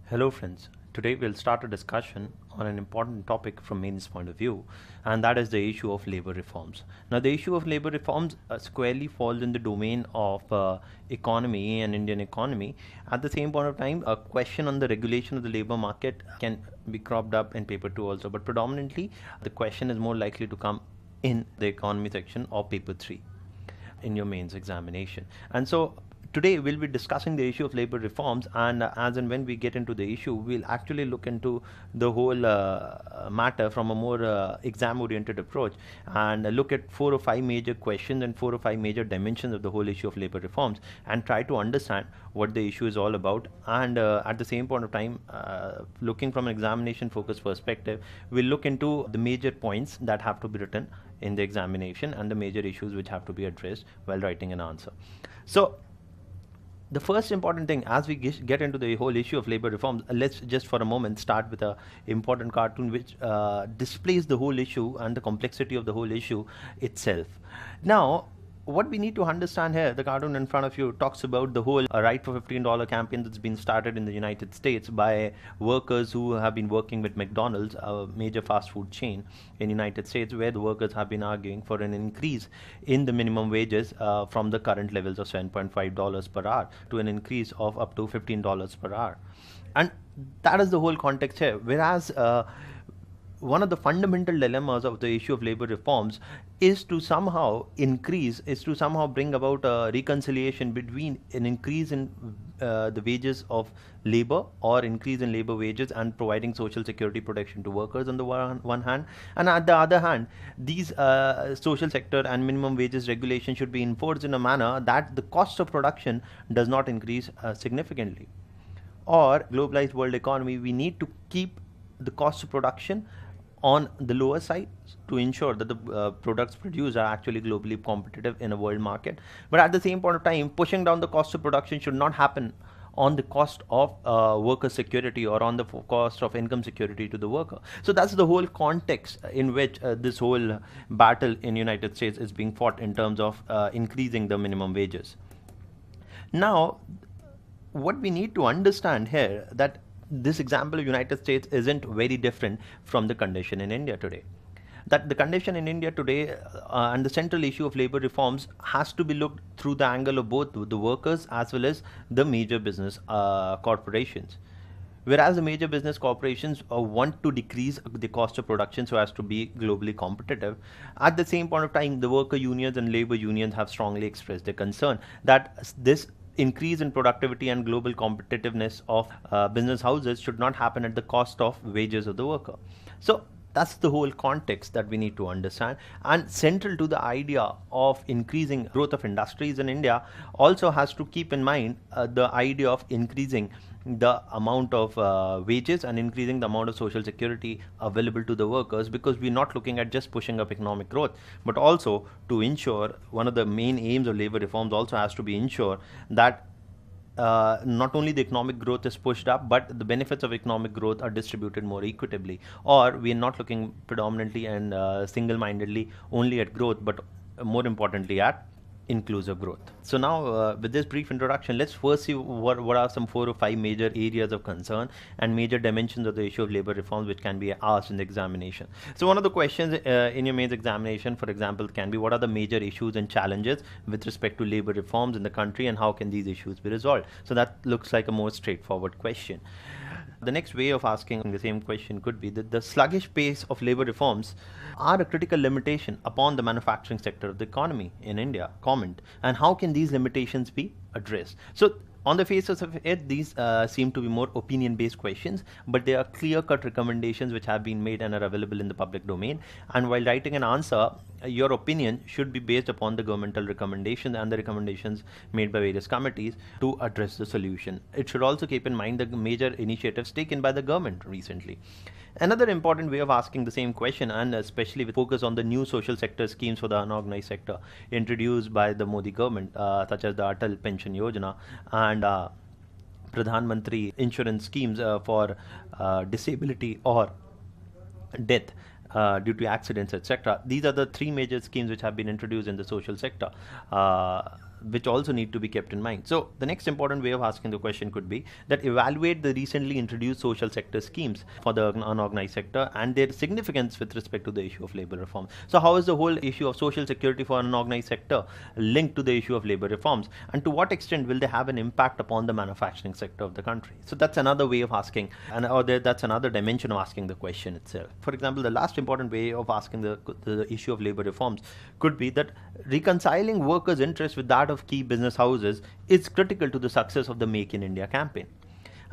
Hello friends, today we'll start a discussion on an important topic from Main's point of view, and that is the issue of labor reforms. Now the issue of labor reforms squarely falls in the domain of economy and Indian economy. At the same point of time, a question on the regulation of the labor market can be cropped up in paper 2 also, but predominantly the question is more likely to come in the economy section or paper 3 in your mains examination. And so today we'll be discussing the issue of labor reforms, and as and when we get into the issue, we'll actually look into the whole matter from a more exam oriented approach and look at 4 or 5 major questions and 4 or 5 major dimensions of the whole issue of labor reforms and try to understand what the issue is all about. And at the same point of time, looking from an examination focused perspective, we'll look into the major points that have to be written in the examination and the major issues which have to be addressed while writing an answer. So the first important thing as we get into the whole issue of labor reforms, let's just for a moment start with a important cartoon which displays the whole issue and the complexity of the whole issue itself. Now what we need to understand here, the cartoon in front of you talks about the whole right for $15 campaign that's been started in the United States by workers who have been working with McDonald's, a major fast food chain in United States, where the workers have been arguing for an increase in the minimum wages from the current levels of $7.5 per hour to an increase of up to $15 per hour. And that is the whole context here. Whereas one of the fundamental dilemmas of the issue of labor reforms is to somehow bring about a reconciliation between an increase in the wages of labor or increase in labor wages and providing social security protection to workers on the one hand, and at the other hand, these social sector and minimum wages regulation should be enforced in a manner that the cost of production does not increase significantly. Or globalized world economy, we need to keep the cost of production on the lower side to ensure that the products produced are actually globally competitive in a world market. But at the same point of time, pushing down the cost of production should not happen on the cost of worker security or on the cost of income security to the worker. So that's the whole context in which this whole battle in United States is being fought in terms of increasing the minimum wages. Now, what we need to understand here, that this example of United States isn't very different from the condition in India today. That the condition in India today and the central issue of labor reforms has to be looked through the angle of both the workers as well as the major business corporations. Whereas the major business corporations want to decrease the cost of production so as to be globally competitive, at the same point of time, the worker unions and labor unions have strongly expressed their concern that this increase in productivity and global competitiveness of business houses should not happen at the cost of wages of the worker. So that's the whole context that we need to understand. And central to the idea of increasing growth of industries in India also has to keep in mind the idea of increasing the amount of wages and increasing the amount of social security available to the workers, because we're not looking at just pushing up economic growth, but also to ensure one of the main aims of labor reforms also has to be ensure that not only the economic growth is pushed up, but the benefits of economic growth are distributed more equitably. Or we are not looking predominantly and single-mindedly only at growth, but more importantly at inclusive growth. So now with this brief introduction, let's first see what are some 4 or 5 major areas of concern and major dimensions of the issue of labor reforms which can be asked in the examination. So one of the questions in your mains examination, for example, can be what are the major issues and challenges with respect to labor reforms in the country and how can these issues be resolved? So that looks like a more straightforward question. The next way of asking the same question could be that the sluggish pace of labor reforms are a critical limitation upon the manufacturing sector of the economy in India. Comment. And how can these limitations be addressed? So on the face of it, these seem to be more opinion-based questions, but they are clear-cut recommendations which have been made and are available in the public domain. And while writing an answer, your opinion should be based upon the governmental recommendations and the recommendations made by various committees to address the solution. It should also keep in mind the major initiatives taken by the government recently. Another important way of asking the same question, and especially with focus on the new social sector schemes for the unorganized sector introduced by the Modi government, such as the Atal Pension Yojana and Pradhan Mantri insurance schemes for disability or death due to accidents, etc. These are the 3 major schemes which have been introduced in the social sector. which also need to be kept in mind. So the next important way of asking the question could be that evaluate the recently introduced social sector schemes for the unorganized sector and their significance with respect to the issue of labor reform. So how is the whole issue of social security for unorganized sector linked to the issue of labor reforms, and to what extent will they have an impact upon the manufacturing sector of the country? So that's another way of asking, that's another dimension of asking the question itself. For example, the last important way of asking the issue of labor reforms could be that reconciling workers' interests with that of key business houses is critical to the success of the Make in India campaign.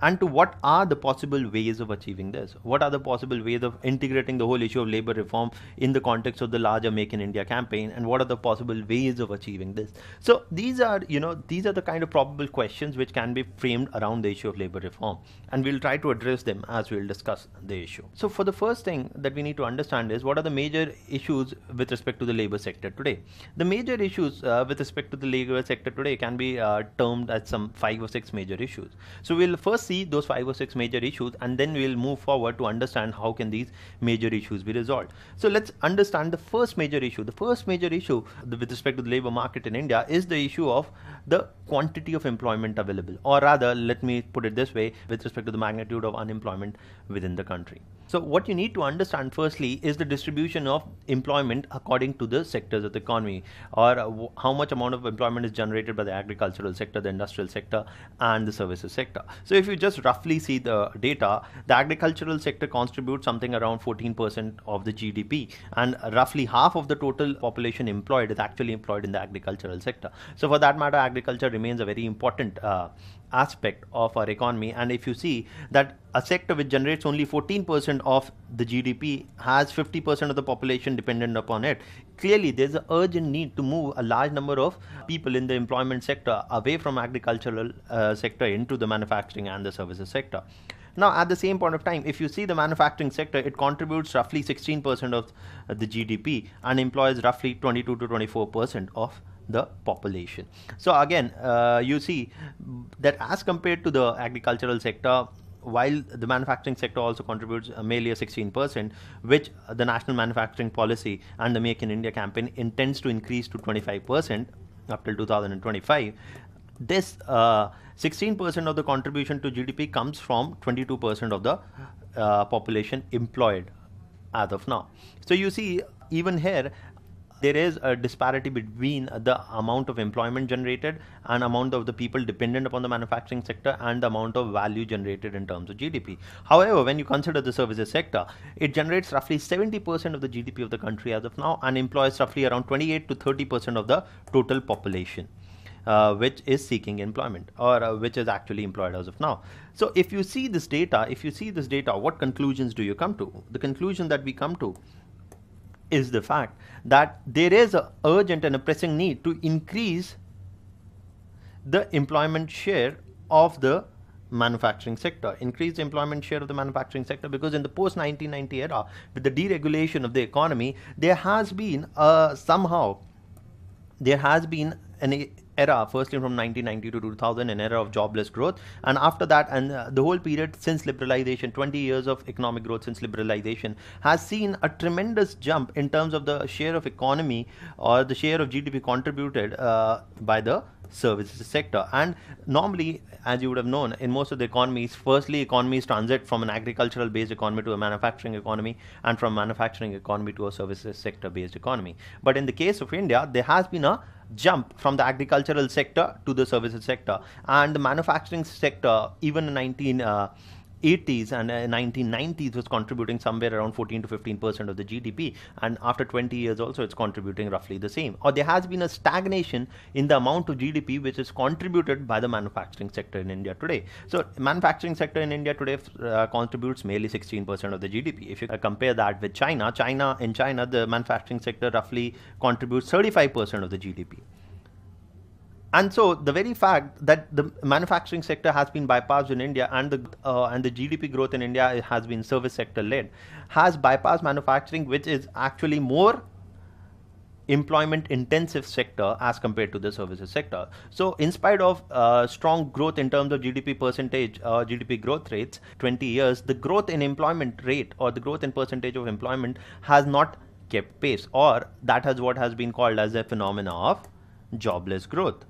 And to what are the possible ways of achieving this? What are the possible ways of integrating the whole issue of labor reform in the context of the larger Make in India campaign, and what are the possible ways of achieving this? So these are the kind of probable questions which can be framed around the issue of labor reform, and we'll try to address them as we'll discuss the issue. So for the first thing that we need to understand is what are the major issues with respect to the labor sector today. The major issues with respect to the labor sector today can be termed as some 5 or 6 major issues. So we'll first see those 5 or 6 major issues, and then we'll move forward to understand how can these major issues be resolved. So let's understand the first major issue. The first major issue with respect to the labor market in India is the issue of the quantity of employment available, or rather, let me put it this way, with respect to the magnitude of unemployment within the country. So what you need to understand firstly is the distribution of employment according to the sectors of the economy, or how much amount of employment is generated by the agricultural sector, the industrial sector, and the services sector. So if you just roughly see the data, the agricultural sector contributes something around 14% of the GDP, and roughly half of the total population employed is actually employed in the agricultural sector. So for that matter, agriculture remains a very important aspect of our economy. And if you see that a sector which generates only 14% of the GDP has 50% of the population dependent upon it, clearly there's an urgent need to move a large number of people in the employment sector away from agricultural sector into the manufacturing and the services sector. Now, at the same point of time, if you see the manufacturing sector, it contributes roughly 16% of the GDP and employs roughly 22 to 24% of the population. So again, you see that as compared to the agricultural sector, while the manufacturing sector also contributes mainly a 16%, which the National Manufacturing Policy and the Make in India campaign intends to increase to 25% up till 2025, this 16% of the contribution to GDP comes from 22% of the population employed as of now. So you see, even here, there is a disparity between the amount of employment generated and amount of the people dependent upon the manufacturing sector and the amount of value generated in terms of GDP. However, when you consider the services sector, it generates roughly 70% of the GDP of the country as of now and employs roughly around 28 to 30% of the total population, which is seeking employment, or which is actually employed as of now. So if you see this data, what conclusions do you come to? The conclusion that we come to is the fact that there is an urgent and a pressing need to increase the employment share of the manufacturing sector, because in the post-1990 era, with the deregulation of the economy, there has been an era, firstly from 1990 to 2000, an era of jobless growth, and after that, and the whole period since liberalization, 20 years of economic growth since liberalization, has seen a tremendous jump in terms of the share of economy or the share of GDP contributed by the services sector. And normally, as you would have known, in most of the economies, firstly economies transit from an agricultural based economy to a manufacturing economy, and from manufacturing economy to a services sector based economy. But in the case of India, there has been a jump from the agricultural sector to the services sector, and the manufacturing sector, even in 1980s and 1990s, was contributing somewhere around 14 to 15% of the GDP, and after 20 years also it's contributing roughly the same. Or there has been a stagnation in the amount of GDP which is contributed by the manufacturing sector in India today. So manufacturing sector in India today contributes merely 16% of the GDP. If you compare that with China, in China the manufacturing sector roughly contributes 35% of the GDP. And so the very fact that the manufacturing sector has been bypassed in India, and the GDP growth in India has been service sector led, has bypassed manufacturing, which is actually more employment intensive sector as compared to the services sector. So in spite of strong growth in terms of GDP percentage, GDP growth rates, 20 years, the growth in employment rate, or the growth in percentage of employment, has not kept pace, or that has what has been called as a phenomena of jobless growth.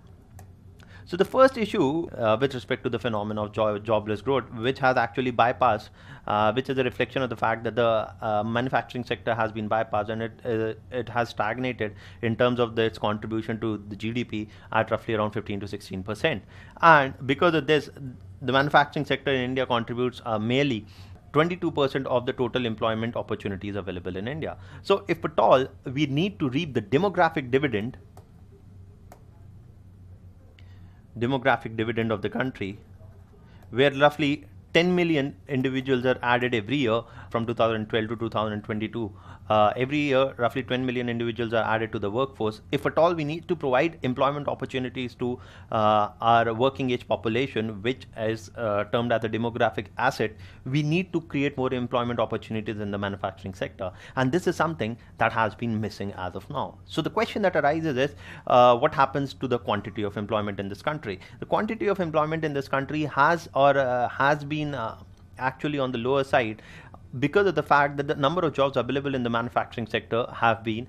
So the first issue with respect to the phenomenon of jobless growth, which has actually bypassed, which is a reflection of the fact that the manufacturing sector has been bypassed, and it has stagnated in terms of its contribution to the GDP at roughly around 15 to 16%. And because of this, the manufacturing sector in India contributes merely 22% of the total employment opportunities available in India. So if at all we need to reap the demographic dividend of the country, where roughly 10 million individuals are added every year from 2012 to 2022. Every year, roughly 10 million individuals are added to the workforce. If at all we need to provide employment opportunities to our working age population, which is termed as a demographic asset, we need to create more employment opportunities in the manufacturing sector. And this is something that has been missing as of now. So the question that arises is, what happens to the quantity of employment in this country? The quantity of employment in this country has been actually on the lower side, because of the fact that the number of jobs available in the manufacturing sector have been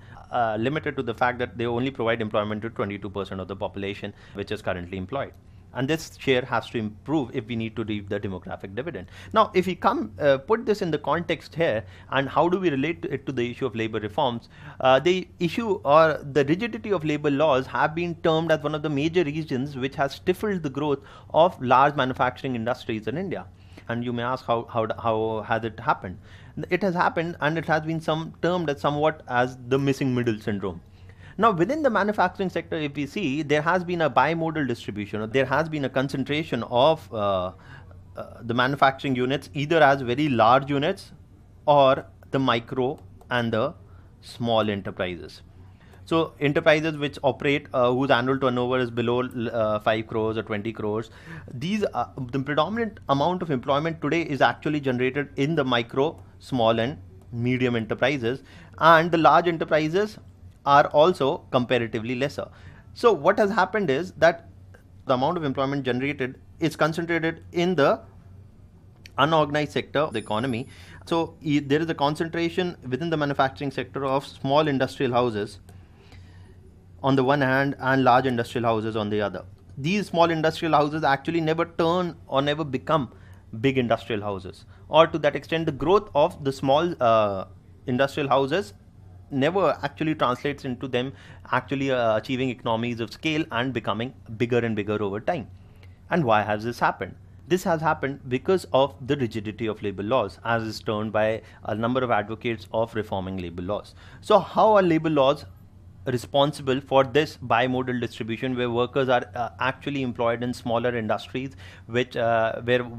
limited to the fact that they only provide employment to 22% of the population which is currently employed. And this share has to improve if we need to reap the demographic dividend. Now, if we put this in the context here, and how do we relate it to the issue of labor reforms, the issue or the rigidity of labor laws have been termed as one of the major reasons which has stifled the growth of large manufacturing industries in India. And you may ask, how has it happened? It has happened, and it has been termed as somewhat as the missing middle syndrome. Now, within the manufacturing sector, if we see, there has been a bimodal distribution. There has been a concentration of the manufacturing units, either as very large units or the micro and the small enterprises. So enterprises which operate, whose annual turnover is below 5 crores or 20 crores, the predominant amount of employment today is actually generated in the micro, small and medium enterprises, and the large enterprises are also comparatively lesser. So what has happened is that the amount of employment generated is concentrated in the unorganized sector of the economy. So there is a concentration within the manufacturing sector of small industrial houses on the one hand and large industrial houses on the other. These small industrial houses actually never turn or never become big industrial houses, or to that extent the growth of the small industrial houses never actually translates into them actually achieving economies of scale and becoming bigger and bigger over time. And why has this happened? This has happened because of the rigidity of labor laws, as is termed by a number of advocates of reforming labor laws. So how are labor laws responsible for this bimodal distribution, where workers are actually employed in smaller industries, where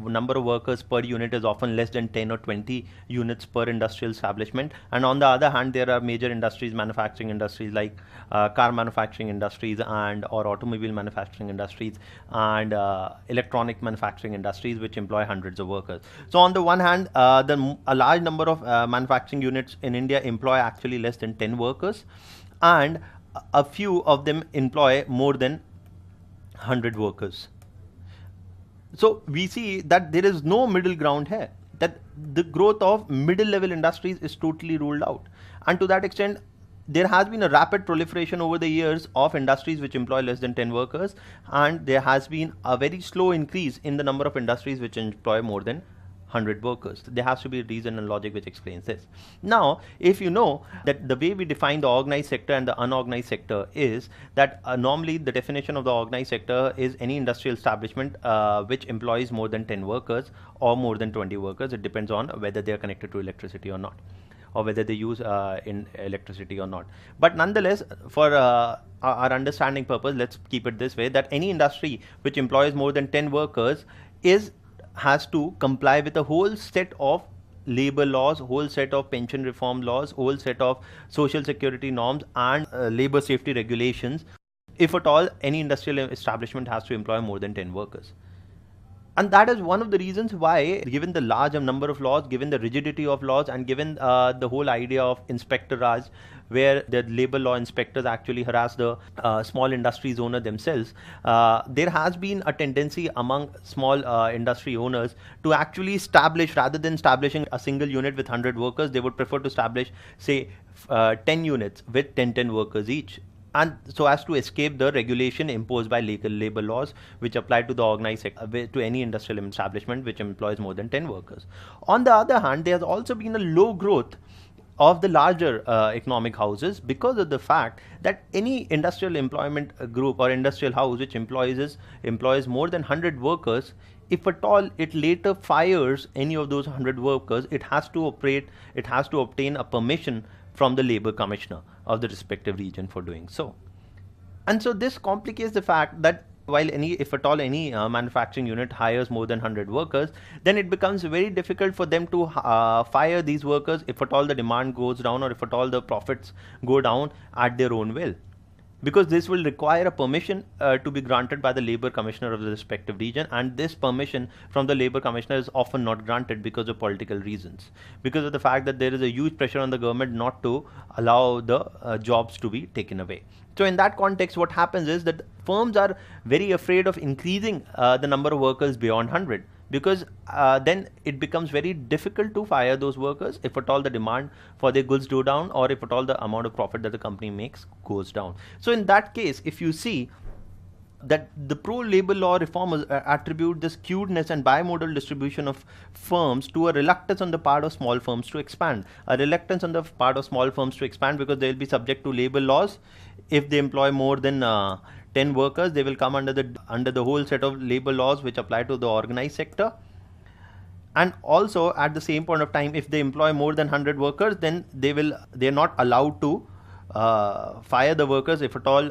number of workers per unit is often less than 10 or 20 units per industrial establishment, and on the other hand there are major industries, manufacturing industries like car manufacturing industries and or automobile manufacturing industries and electronic manufacturing industries, which employ hundreds of workers. So on the one hand, a large number of manufacturing units in India employ actually less than 10 workers, and a few of them employ more than 100 workers. So we see that there is no middle ground here, that the growth of middle level industries is totally ruled out. And to that extent, there has been a rapid proliferation over the years of industries which employ less than 10 workers, and there has been a very slow increase in the number of industries which employ more than 100 workers. There has to be a reason and logic which explains this. Now, if you know that the way we define the organized sector and the unorganized sector is that normally the definition of the organized sector is any industrial establishment which employs more than 10 workers or more than 20 workers. It depends on whether they are connected to electricity or not, or whether they use in electricity or not. But nonetheless, for our understanding purpose, let's keep it this way, that any industry which employs more than 10 workers has to comply with a whole set of labor laws, whole set of pension reform laws, whole set of social security norms and labor safety regulations, if at all any industrial establishment has to employ more than 10 workers. And that is one of the reasons why, given the large number of laws, given the rigidity of laws, and given the whole idea of Inspector Raj, where the labor law inspectors actually harass the small industries owner themselves, there has been a tendency among small industry owners to actually establish, rather than establishing a single unit with 100 workers, they would prefer to establish, say, 10 units with 10 workers each. and so as to escape the regulation imposed by legal labor laws which apply to the organized sector, to any industrial establishment which employs more than 10 workers. On the other hand, there has also been a low growth of the larger economic houses because of the fact that any industrial employment group or industrial house which employs more than 100 workers, if at all it later fires any of those 100 workers, it has to obtain a permission from the labor commissioner of the respective region for doing so. And so this complicates the fact that while if at all any manufacturing unit hires more than 100 workers, then it becomes very difficult for them to fire these workers if at all the demand goes down or if at all the profits go down at their own will. Because this will require a permission to be granted by the labor commissioner of the respective region, and this permission from the labor commissioner is often not granted because of political reasons, because of the fact that there is a huge pressure on the government not to allow the jobs to be taken away. So in that context, what happens is that firms are very afraid of increasing the number of workers beyond 100, because then it becomes very difficult to fire those workers if at all the demand for their goods go down or if at all the amount of profit that the company makes goes down. So in that case, if you see that the pro-labor law reformers attribute the skewedness and bimodal distribution of firms to a reluctance on the part of small firms to expand. A reluctance on the part of small firms to expand because they will be subject to labor laws. If they employ more than 10 workers, they will come under the whole set of labor laws which apply to the organized sector. And also at the same point of time, if they employ more than 100 workers, then they are not allowed to fire the workers if at all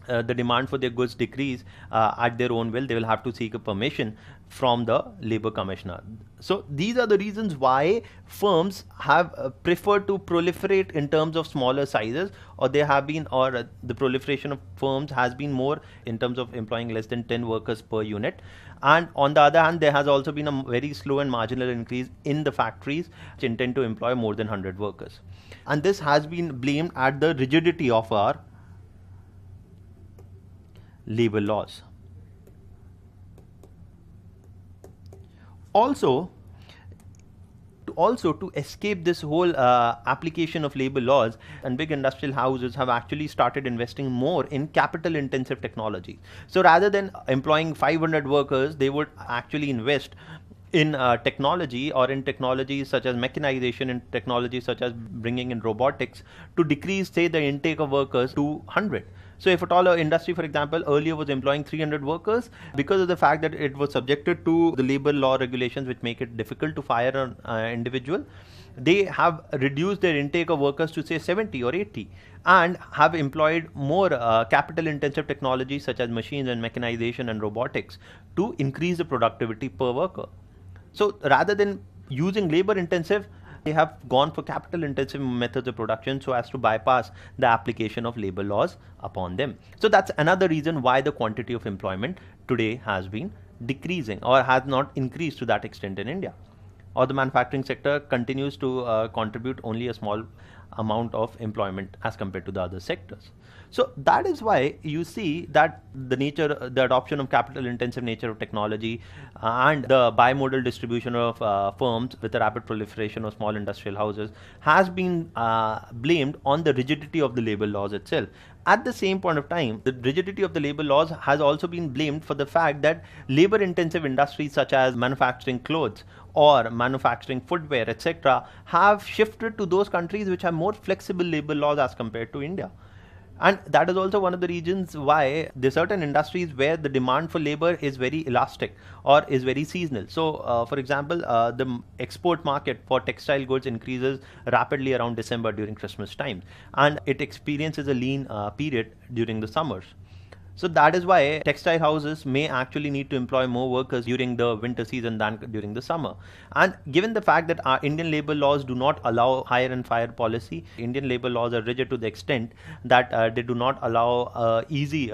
the demand for their goods decrease at their own will. They will have to seek a permission from the labor commissioner. So these are the reasons why firms have preferred to proliferate in terms of smaller sizes, or the proliferation of firms has been more in terms of employing less than 10 workers per unit. And on the other hand, there has also been a very slow and marginal increase in the factories which intend to employ more than 100 workers. And this has been blamed at the rigidity of our labor laws. Also to escape this whole application of labor laws, and big industrial houses have actually started investing more in capital intensive technology. So rather than employing 500 workers, they would actually invest in technology, or in technologies such as mechanization, in technologies such as bringing in robotics, to decrease, say, the intake of workers to 100. So if at all an industry, for example, earlier was employing 300 workers, because of the fact that it was subjected to the labor law regulations which make it difficult to fire an individual, they have reduced their intake of workers to say 70 or 80 and have employed more capital intensive technologies such as machines and mechanization and robotics to increase the productivity per worker. So rather than using labor intensive, they have gone for capital intensive methods of production so as to bypass the application of labor laws upon them. So that's another reason why the quantity of employment today has been decreasing or has not increased to that extent in India. Or the manufacturing sector continues to contribute only a small amount of employment as compared to the other sectors. So that is why you see that the adoption of capital intensive nature of technology and the bimodal distribution of firms with the rapid proliferation of small industrial houses has been blamed on the rigidity of the labor laws itself. At the same point of time, the rigidity of the labor laws has also been blamed for the fact that labor intensive industries such as manufacturing clothes or manufacturing footwear, etc., have shifted to those countries which have more flexible labor laws as compared to India. And that is also one of the reasons why there are certain industries where the demand for labor is very elastic or is very seasonal. So, for example, the export market for textile goods increases rapidly around December during Christmas time, and it experiences a lean period during the summers. So that is why textile houses may actually need to employ more workers during the winter season than during the summer. And given the fact that our Indian labor laws do not allow hire and fire policy, Indian labor laws are rigid to the extent that they do not allow easy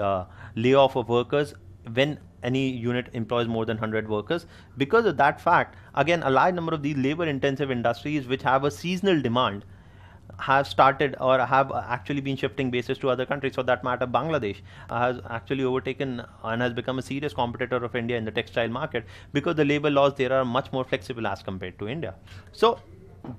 layoff of workers when any unit employs more than 100 workers. Because of that fact, again, a large number of these labor intensive industries which have a seasonal demand have started or have actually been shifting bases to other countries. For that matter, Bangladesh has actually overtaken and has become a serious competitor of India in the textile market because the labor laws there are much more flexible as compared to India. So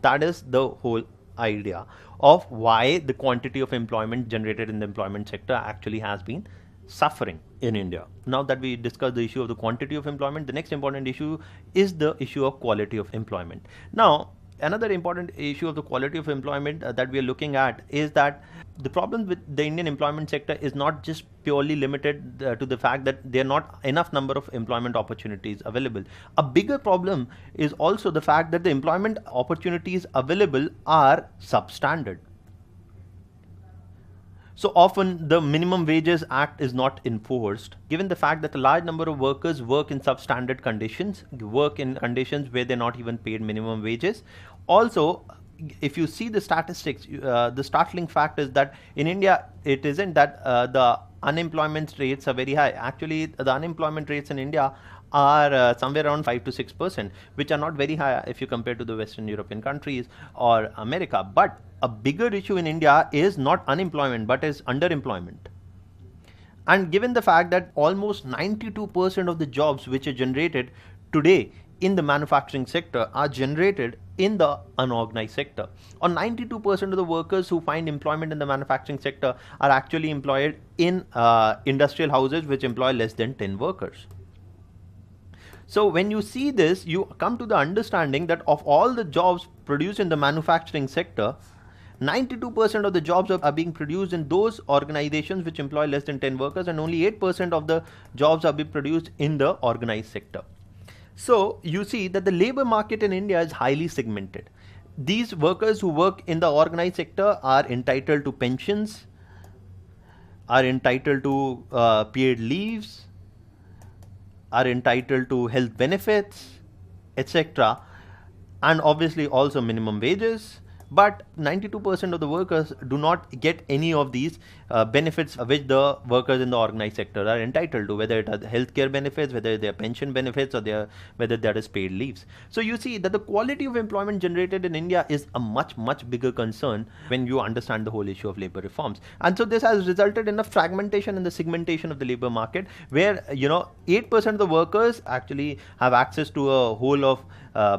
that is the whole idea of why the quantity of employment generated in the employment sector actually has been suffering in India. Now that we discussed the issue of the quantity of employment, the next important issue is the issue of quality of employment. Now, another important issue of the quality of employment that we are looking at is that the problem with the Indian employment sector is not just purely limited to the fact that there are not enough number of employment opportunities available. A bigger problem is also the fact that the employment opportunities available are substandard. So often the Minimum Wages Act is not enforced, given the fact that a large number of workers work in substandard conditions, work in conditions where they're not even paid minimum wages. Also, if you see the statistics, the startling fact is that in India, it isn't that the unemployment rates are very high. Actually, the unemployment rates in India are somewhere around 5 to 6%, which are not very high if you compare to the Western European countries or America. But a bigger issue in India is not unemployment, but is underemployment. And given the fact that almost 92% of the jobs which are generated today in the manufacturing sector are generated in the unorganized sector, or 92% of the workers who find employment in the manufacturing sector are actually employed in industrial houses which employ less than 10 workers. So when you see this, you come to the understanding that of all the jobs produced in the manufacturing sector, 92% of the jobs are being produced in those organizations which employ less than 10 workers, and only 8% of the jobs are being produced in the organized sector. So you see that the labor market in India is highly segmented. These workers who work in the organized sector are entitled to pensions, are entitled to paid leaves, are entitled to health benefits, etc., and obviously also minimum wages. But 92% of the workers do not get any of these benefits which the workers in the organized sector are entitled to, whether it are healthcare benefits, whether they are pension benefits, or whether that is paid leaves. So you see that the quality of employment generated in India is a much bigger concern when you understand the whole issue of labor reforms. And so this has resulted in a fragmentation and the segmentation of the labor market, where 8% of the workers actually have access to a whole of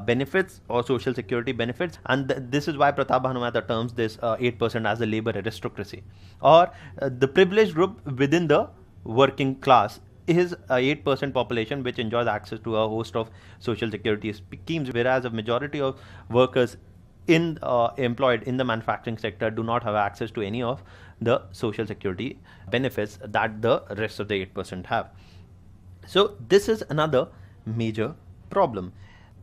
benefits or social security benefits, and this is why Pratap Bhanumatha terms this 8% as the labor aristocracy, or the privileged group within the working class is a 8% population which enjoys access to a host of social security schemes, whereas a majority of workers employed in the manufacturing sector do not have access to any of the social security benefits that the rest of the 8% have. So this is another major problem.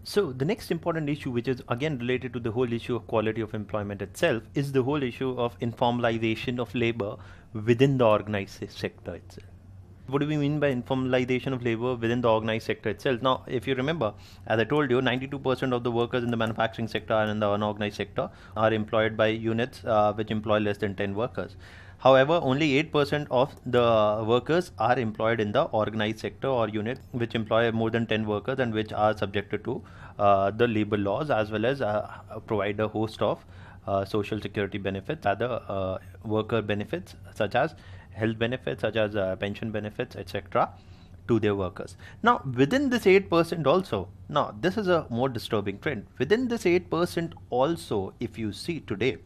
So the next important issue, which is again related to the whole issue of quality of employment itself, is the whole issue of informalization of labor within the organized sector itself. What do we mean by informalization of labor within the organized sector itself? Now, if you remember, as I told you, 92% of the workers in the manufacturing sector and in the unorganized sector are employed by units which employ less than 10 workers. However, only 8% of the workers are employed in the organized sector or unit which employ more than 10 workers and which are subjected to the labor laws, as well as provide a host of social security benefits, other worker benefits such as health benefits, such as pension benefits, etc., to their workers. Now, within this 8% also, now this is a more disturbing trend. Within this 8% also, if you see today,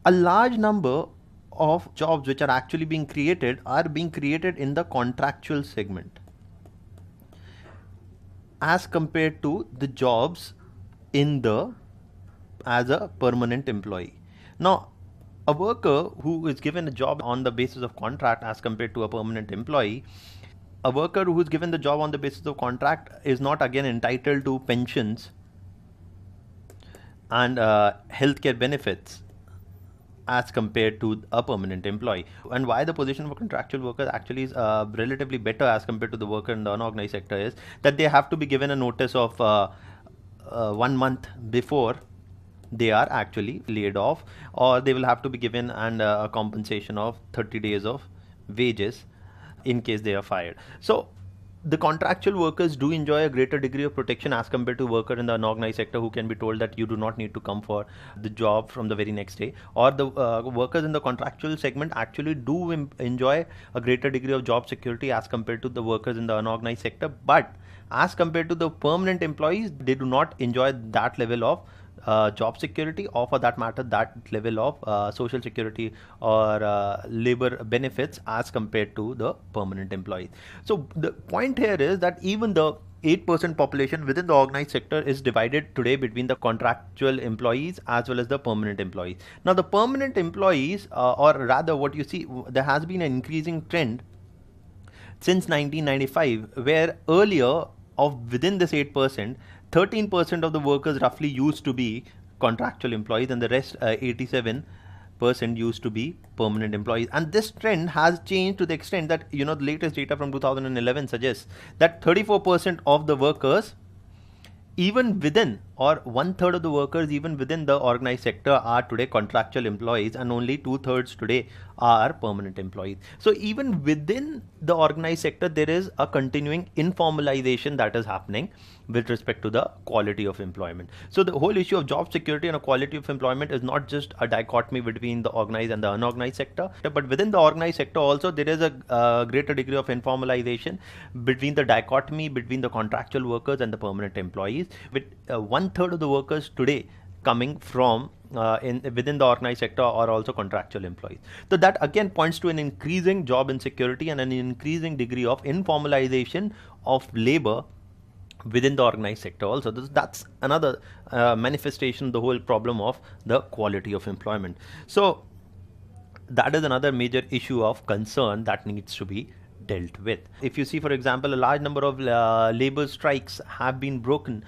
a large number of jobs which are actually being created are being created in the contractual segment as compared to the jobs in the as a permanent employee. Now, a worker who is given a job on the basis of contract as compared to a permanent employee, a worker who is given the job on the basis of contract is not again entitled to pensions and healthcare benefits as compared to a permanent employee. And why the position of a contractual worker actually is relatively better as compared to the worker in the unorganized sector is that they have to be given a notice of 1 month before they are actually laid off, or they will have to be given a compensation of 30 days of wages in case they are fired. So the contractual workers do enjoy a greater degree of protection as compared to worker in the unorganized sector, who can be told that you do not need to come for the job from the very next day, or the workers in the contractual segment actually do enjoy a greater degree of job security as compared to the workers in the unorganized sector. But as compared to the permanent employees, they do not enjoy that level of job security, or for that matter that level of social security or labor benefits as compared to the permanent employees. So the point here is that even the 8% population within the organized sector is divided today between the contractual employees as well as the permanent employees. Now the permanent employees, or rather what you see, there has been an increasing trend since 1995, where earlier of within this 8%, 13% of the workers roughly used to be contractual employees, and the rest 87% used to be permanent employees. And this trend has changed to the extent that, the latest data from 2011 suggests that 34% of the workers, even within, or 1/3 of the workers even within the organized sector, are today contractual employees, and only 2/3 today are permanent employees. So even within the organized sector, there is a continuing informalization that is happening with respect to the quality of employment. So the whole issue of job security and quality of employment is not just a dichotomy between the organized and the unorganized sector, but within the organized sector also there is a greater degree of informalization between the dichotomy between the contractual workers and the permanent employees, with 1/3 of the workers today coming from within the organized sector are also contractual employees. So that again points to an increasing job insecurity and an increasing degree of informalization of labor within the organized sector also. That's another manifestation of the whole problem of the quality of employment. So that is another major issue of concern that needs to be dealt with. If you see, for example, a large number of labor strikes have been broken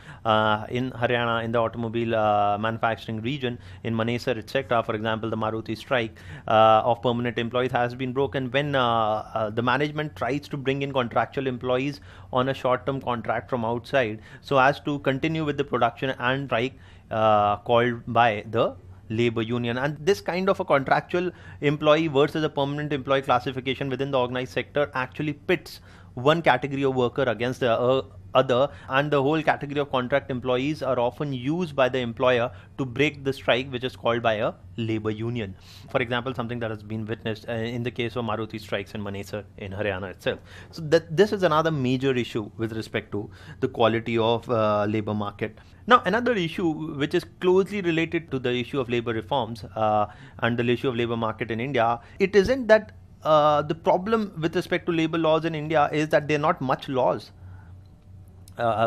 in Haryana, in the automobile manufacturing region, in Manesar, etc. For example, the Maruti strike of permanent employees has been broken when the management tries to bring in contractual employees on a short-term contract from outside so as to continue with the production and strike called by the labor union. And this kind of a contractual employee versus a permanent employee classification within the organized sector actually pits one category of worker against the other, and the whole category of contract employees are often used by the employer to break the strike, which is called by a labor union. For example, something that has been witnessed in the case of Maruti strikes in Manesar in Haryana itself. So this is another major issue with respect to the quality of labor market. Now, another issue which is closely related to the issue of labor reforms and the issue of labor market in India, it isn't that the problem with respect to labor laws in India is that there are not much laws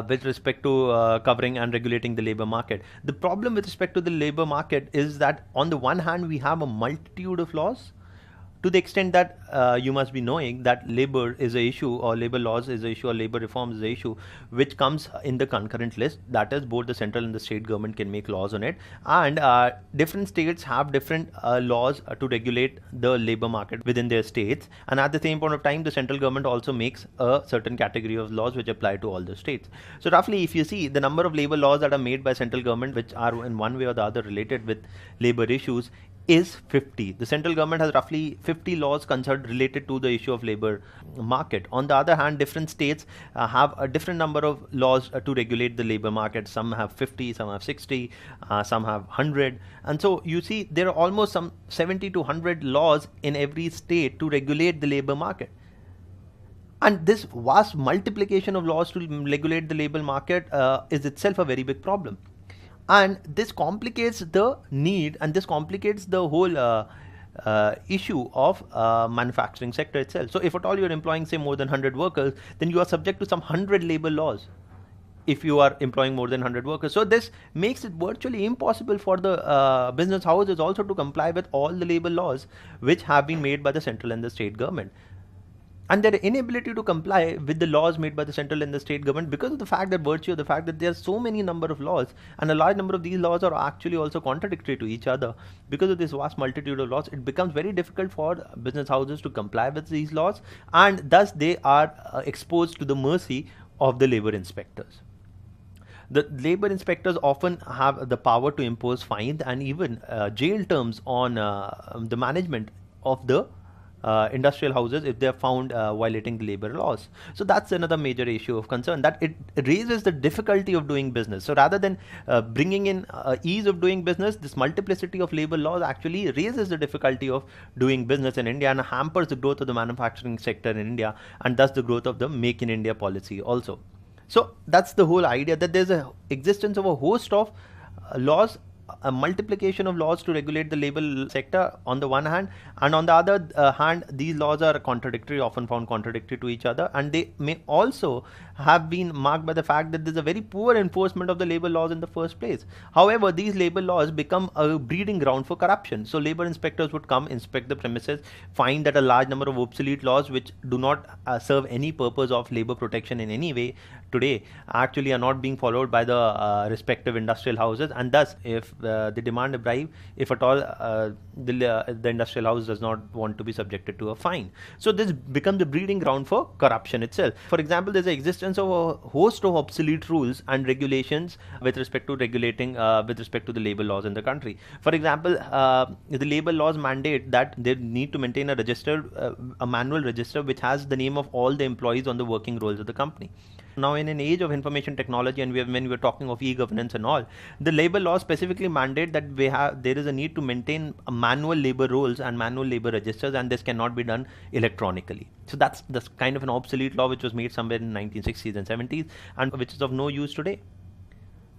with respect to covering and regulating the labor market. The problem with respect to the labor market is that on the one hand we have a multitude of laws, to the extent that you must be knowing that labor is an issue, or labor laws is an issue, or labor reforms is an issue which comes in the concurrent list. That is, both the central and the state government can make laws on it, and different states have different laws to regulate the labor market within their states, and at the same point of time the central government also makes a certain category of laws which apply to all the states. So roughly, if you see the number of labor laws that are made by central government which are in one way or the other related with labor issues is 50. The central government has roughly 50 laws concerned related to the issue of labor market. On the other hand, different states have a different number of laws to regulate the labor market. Some have 50, some have 60, some have 100. And so you see there are almost some 70 to 100 laws in every state to regulate the labor market. And this vast multiplication of laws to regulate the labor market is itself a very big problem. And this complicates the need, and this complicates the whole issue of manufacturing sector itself. So if at all you're employing say more than 100 workers, then you are subject to some 100 labor laws if you are employing more than 100 workers. So this makes it virtually impossible for the business houses also to comply with all the labor laws which have been made by the central and the state government. And their inability to comply with the laws made by the central and the state government, because of the fact that there are so many number of laws, and a large number of these laws are actually also contradictory to each other. Because of this vast multitude of laws, it becomes very difficult for business houses to comply with these laws, and thus they are exposed to the mercy of the labor inspectors. The labor inspectors often have the power to impose fines and even jail terms on the management of the industrial houses if they are found violating the labor laws. So that's another major issue of concern, that it raises the difficulty of doing business. So rather than bringing in ease of doing business, this multiplicity of labor laws actually raises the difficulty of doing business in India and hampers the growth of the manufacturing sector in India, and thus the growth of the Make in India policy also. So that's the whole idea, that there's a existence of a host of laws, a multiplication of laws to regulate the labor sector on the one hand, and on the other hand, these laws are contradictory, often found contradictory to each other, and they may also have been marked by the fact that there's a very poor enforcement of the labor laws in the first place. However, these labor laws become a breeding ground for corruption. So labor inspectors would come, inspect the premises, find that a large number of obsolete laws which do not serve any purpose of labor protection in any way today actually are not being followed by the respective industrial houses, and thus if they demand a bribe, if at all the industrial house does not want to be subjected to a fine. So this becomes the breeding ground for corruption itself. For example, there's the existence of a host of obsolete rules and regulations with respect to regulating with respect to the labor laws in the country. For example, the labor laws mandate that they need to maintain a register, a manual register which has the name of all the employees on the working rolls of the company. Now, in an age of information technology, and when we're talking of e-governance and all, the labor laws specifically mandate that there is a need to maintain manual labor rolls and manual labor registers, and this cannot be done electronically. So that's kind of an obsolete law which was made somewhere in 1960s and 70s, and which is of no use today.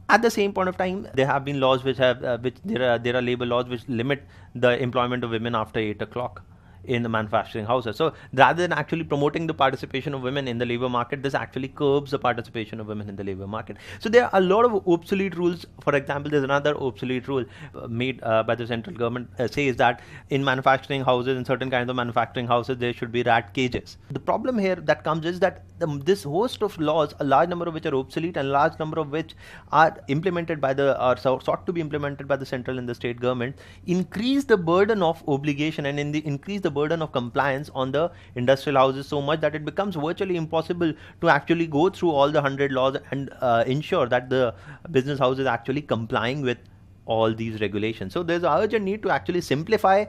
At the same point of time, there have been laws which there are labor laws which limit the employment of women after 8 o'clock in the manufacturing houses. So rather than actually promoting the participation of women in the labor market, this actually curbs the participation of women in the labor market. So there are a lot of obsolete rules. For example, there's another obsolete rule made by the central government says that in manufacturing houses, in certain kinds of manufacturing houses, there should be rat cages. The problem here that comes is that this host of laws, a large number of which are obsolete and a large number of which are implemented by are sought to be implemented by the central and the state government, increase the burden of obligation and increase the burden of compliance on the industrial houses so much that it becomes virtually impossible to actually go through all the 100 laws and ensure that the business house is actually complying with all these regulations. So there's an urgent need to actually simplify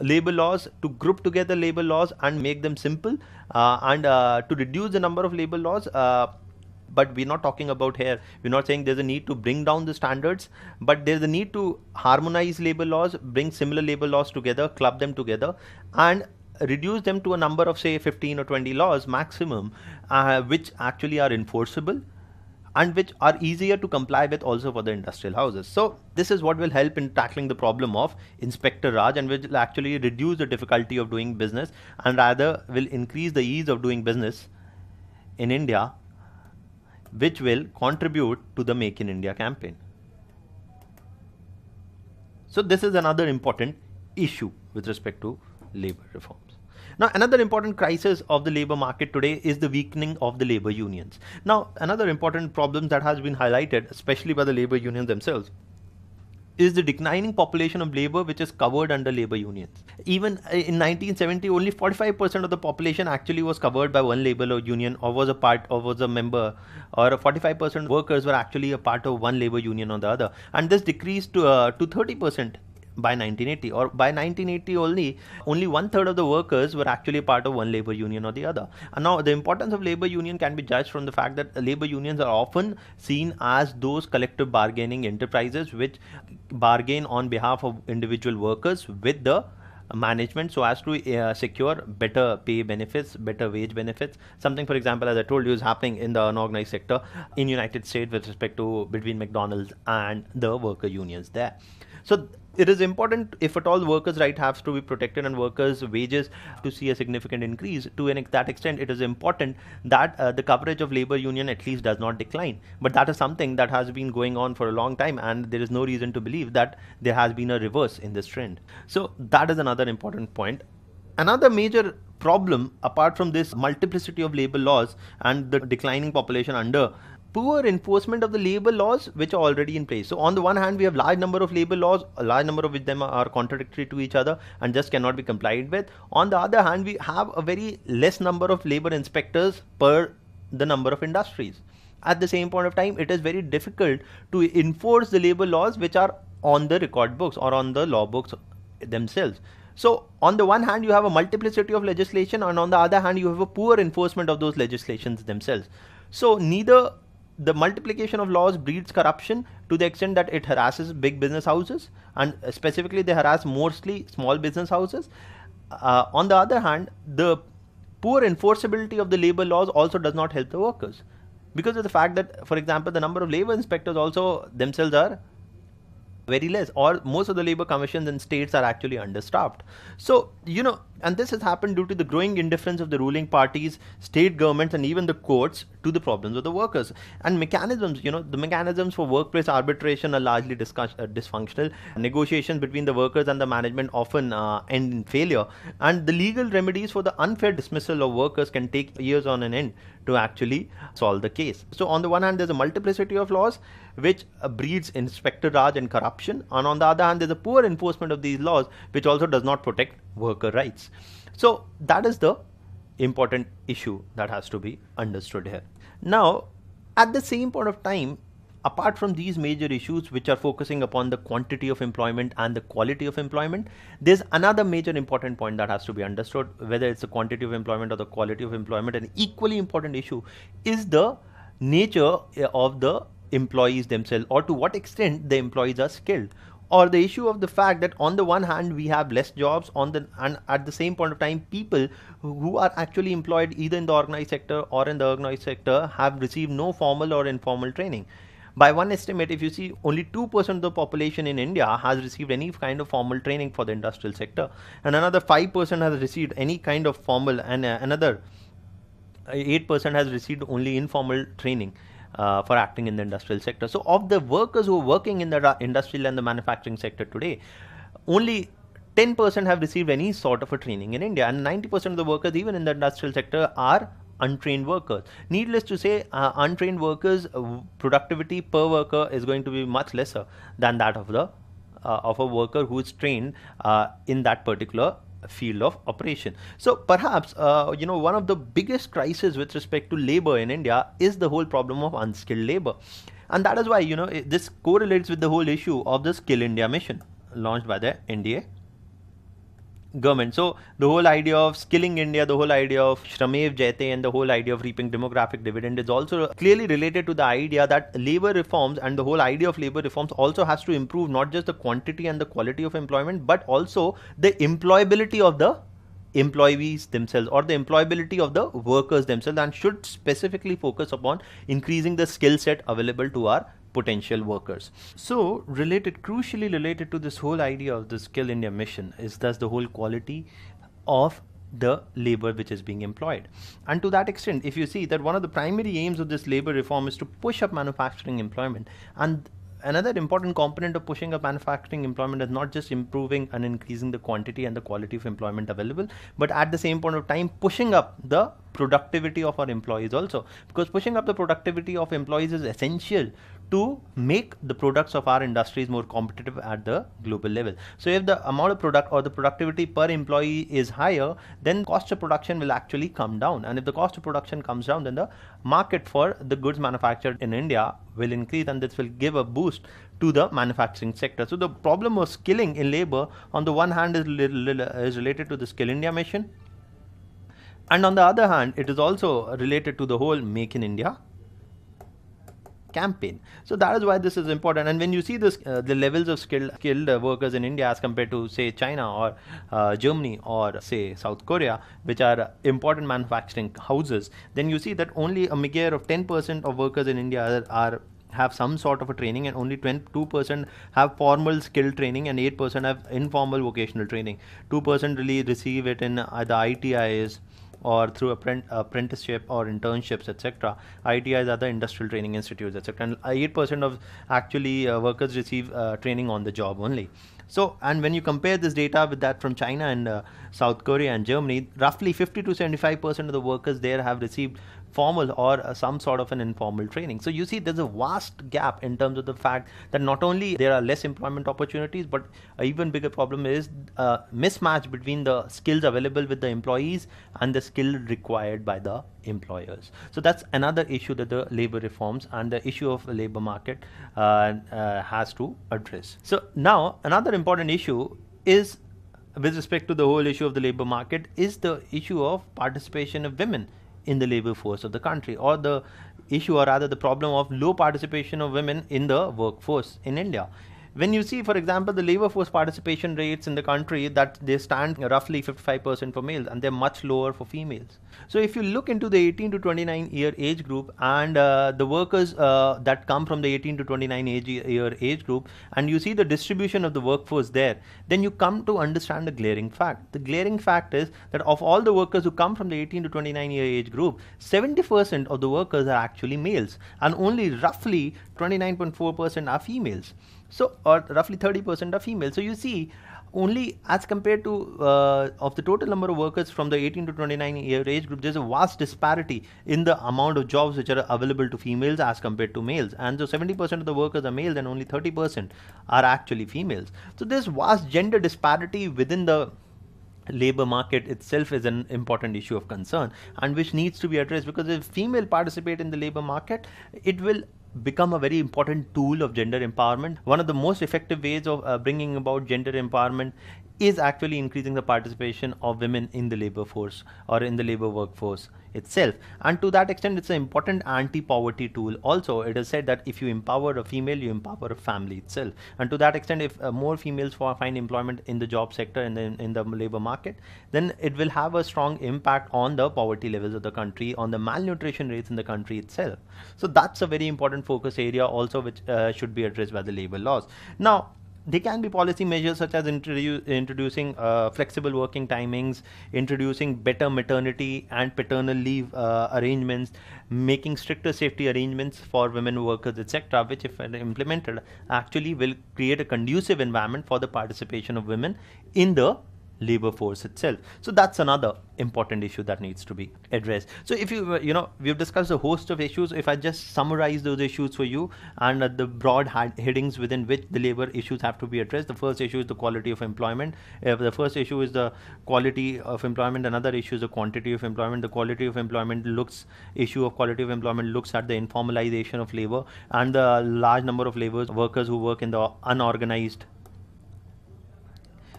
labor laws, to group together labor laws and make them simple, and to reduce the number of labor laws. But we're not talking about here, we're not saying there's a need to bring down the standards, but there's a need to harmonize labor laws, bring similar labor laws together, club them together, and reduce them to a number of say 15 or 20 laws maximum, which actually are enforceable and which are easier to comply with also for the industrial houses. So this is what will help in tackling the problem of Inspector Raj, and which will actually reduce the difficulty of doing business and rather will increase the ease of doing business in India, which will contribute to the Make in India campaign. So this is another important issue with respect to labor reforms. Now, another important crisis of the labor market today is the weakening of the labor unions. Now, another important problem that has been highlighted, especially by the labor unions themselves, is the declining population of labor which is covered under labor unions. Even in 1970, only 45% of the population actually was covered by one labor union or was a part or was a member, or 45% workers were actually a part of one labor union or the other. And this decreased to 30% by 1980, or by 1980 only 1/3 of the workers were actually part of one labor union or the other. And now the importance of labor union can be judged from the fact that labor unions are often seen as those collective bargaining enterprises which bargain on behalf of individual workers with the management so as to secure better pay benefits, better wage benefits. Something, for example, as I told you, is happening in the unorganized sector in United States with respect to between McDonald's and the worker unions there. So it is important, if at all workers' right has to be protected and workers' wages to see a significant increase, to that extent it is important that the coverage of labor union at least does not decline. But that is something that has been going on for a long time, and there is no reason to believe that there has been a reverse in this trend. So that is another important point. Another major problem, apart from this multiplicity of labor laws and the declining population under poor enforcement of the labor laws which are already in place. So on the one hand, we have large number of labor laws, a large number of which them are contradictory to each other and just cannot be complied with. On the other hand, we have a very less number of labor inspectors per the number of industries. At the same point of time, it is very difficult to enforce the labor laws which are on the record books or on the law books themselves. So on the one hand, you have a multiplicity of legislation, and on the other hand, you have a poor enforcement of those legislations themselves. So neither the multiplication of laws breeds corruption to the extent that it harasses big business houses, and specifically they harass mostly small business houses. On the other hand, the poor enforceability of the labor laws also does not help the workers, because of the fact that, for example, the number of labor inspectors also themselves are very less, or most of the labor commissions in states are actually understaffed. So, and this has happened due to the growing indifference of the ruling parties, state governments, and even the courts to the problems of the workers. And mechanisms, the mechanisms for workplace arbitration are largely dysfunctional. Negotiations between the workers and the management often end in failure, and the legal remedies for the unfair dismissal of workers can take years on end to actually solve the case. So on the one hand, there's a multiplicity of laws which breeds Inspector Raj and corruption, and on the other hand, there's a poor enforcement of these laws which also does not protect worker rights. So that is the important issue that has to be understood here. Now, at the same point of time, apart from these major issues which are focusing upon the quantity of employment and the quality of employment, there's another major important point that has to be understood. Whether it's the quantity of employment or the quality of employment, an equally important issue is the nature of the employees themselves, or to what extent the employees are skilled, or the issue of the fact that on the one hand we have less jobs and at the same point of time people who are actually employed either in the organized sector or in the organized sector have received no formal or informal training. By one estimate, if you see, only 2% of the population in India has received any kind of formal training for the industrial sector, and another 5% has received any kind of formal, and another 8% has received only informal training for acting in the industrial sector. So of the workers who are working in the industrial and the manufacturing sector today, only 10% have received any sort of a training in India, and 90% of the workers even in the industrial sector are untrained workers. Needless to say, untrained workers productivity per worker is going to be much lesser than that of the of a worker who is trained in that particular field of operation. So perhaps one of the biggest crises with respect to labor in India is the whole problem of unskilled labor, and that is why this correlates with the whole issue of the Skill India mission launched by the NDA government. So the whole idea of skilling India, the whole idea of Shramev Jayate, and the whole idea of reaping demographic dividend is also clearly related to the idea that labor reforms, and the whole idea of labor reforms also has to improve not just the quantity and the quality of employment, but also the employability of the employees themselves, or the employability of the workers themselves, and should specifically focus upon increasing the skill set available to our potential workers. So crucially related to this whole idea of the Skill India mission is thus the whole quality of the labor which is being employed. And to that extent, if you see that one of the primary aims of this labor reform is to push up manufacturing employment, and another important component of pushing up manufacturing employment is not just improving and increasing the quantity and the quality of employment available, but at the same point of time pushing up the productivity of our employees also, because pushing up the productivity of employees is essential to make the products of our industries more competitive at the global level. So if the amount of product or the productivity per employee is higher, then cost of production will actually come down, and if the cost of production comes down, then the market for the goods manufactured in India will increase, and this will give a boost to the manufacturing sector. So the problem of skilling in labor on the one hand is related to the Skill India mission, and on the other hand it is also related to the whole Make in India campaign. So that is why this is important. And when you see this, the levels of skilled workers in India as compared to say China or Germany or say South Korea, which are important manufacturing houses, then you see that only a meager of 10% of workers in India have some sort of a training, and only 2% have formal skill training, and 8% have informal vocational training. 2% really receive it in either ITIs or through apprenticeship or internships, etc. ITIs are the industrial training institutes, etc. And 8% of actually workers receive training on the job only. So, and when you compare this data with that from China and South Korea and Germany, roughly 50 to 75% of the workers there have received formal or some sort of an informal training. So you see there's a vast gap in terms of the fact that not only there are less employment opportunities, but an even bigger problem is mismatch between the skills available with the employees and the skill required by the employers. So that's another issue that the labor reforms and the issue of the labor market has to address. So now another important issue is, with respect to the whole issue of the labor market, is the issue of participation of women in the labor force of the country, or the issue, or rather the problem of low participation of women in the workforce in India. when you see, for example, the labor force participation rates in the country, that they stand roughly 55% for males and they're much lower for females. So if you look into the 18 to 29 year age group and the workers that come from the 18 to 29 year age group, and you see the distribution of the workforce there, then you come to understand the glaring fact. The glaring fact is that of all the workers who come from the 18 to 29 year age group, 70% of the workers are actually males and only roughly 29.4% are females. So, or roughly 30% are females. So you see, only as compared to of the total number of workers from the 18 to 29 year age group, there's a vast disparity in the amount of jobs which are available to females as compared to males. And so 70% of the workers are males and only 30% are actually females. So there's vast gender disparity within the labor market itself is an important issue of concern, and which needs to be addressed, because if female participate in the labor market, it will become a very important tool of gender empowerment. One of the most effective ways of bringing about gender empowerment is actually increasing the participation of women in the labor force or in the labor workforce itself. And to that extent, it's an important anti-poverty tool. Also, it is said that if you empower a female, you empower a family itself. And to that extent, if more females find employment in the job sector, in the labor market, then it will have a strong impact on the poverty levels of the country, on the malnutrition rates in the country itself. So that's a very important focus area also, which should be addressed by the labor laws. Now, there can be policy measures such as introducing flexible working timings, introducing better maternity and paternal leave arrangements, making stricter safety arrangements for women workers, etc., which, if implemented, actually will create a conducive environment for the participation of women in the labor force itself. So that's another important issue that needs to be addressed. So if we've discussed a host of issues. If I just summarize those issues for you and the broad headings within which the labor issues have to be addressed. The first issue is the quality of employment. The first issue is the quality of employment. Another issue is the quantity of employment. The quality of employment issue of quality of employment looks at the informalization of labor and the large number of workers who work in the unorganized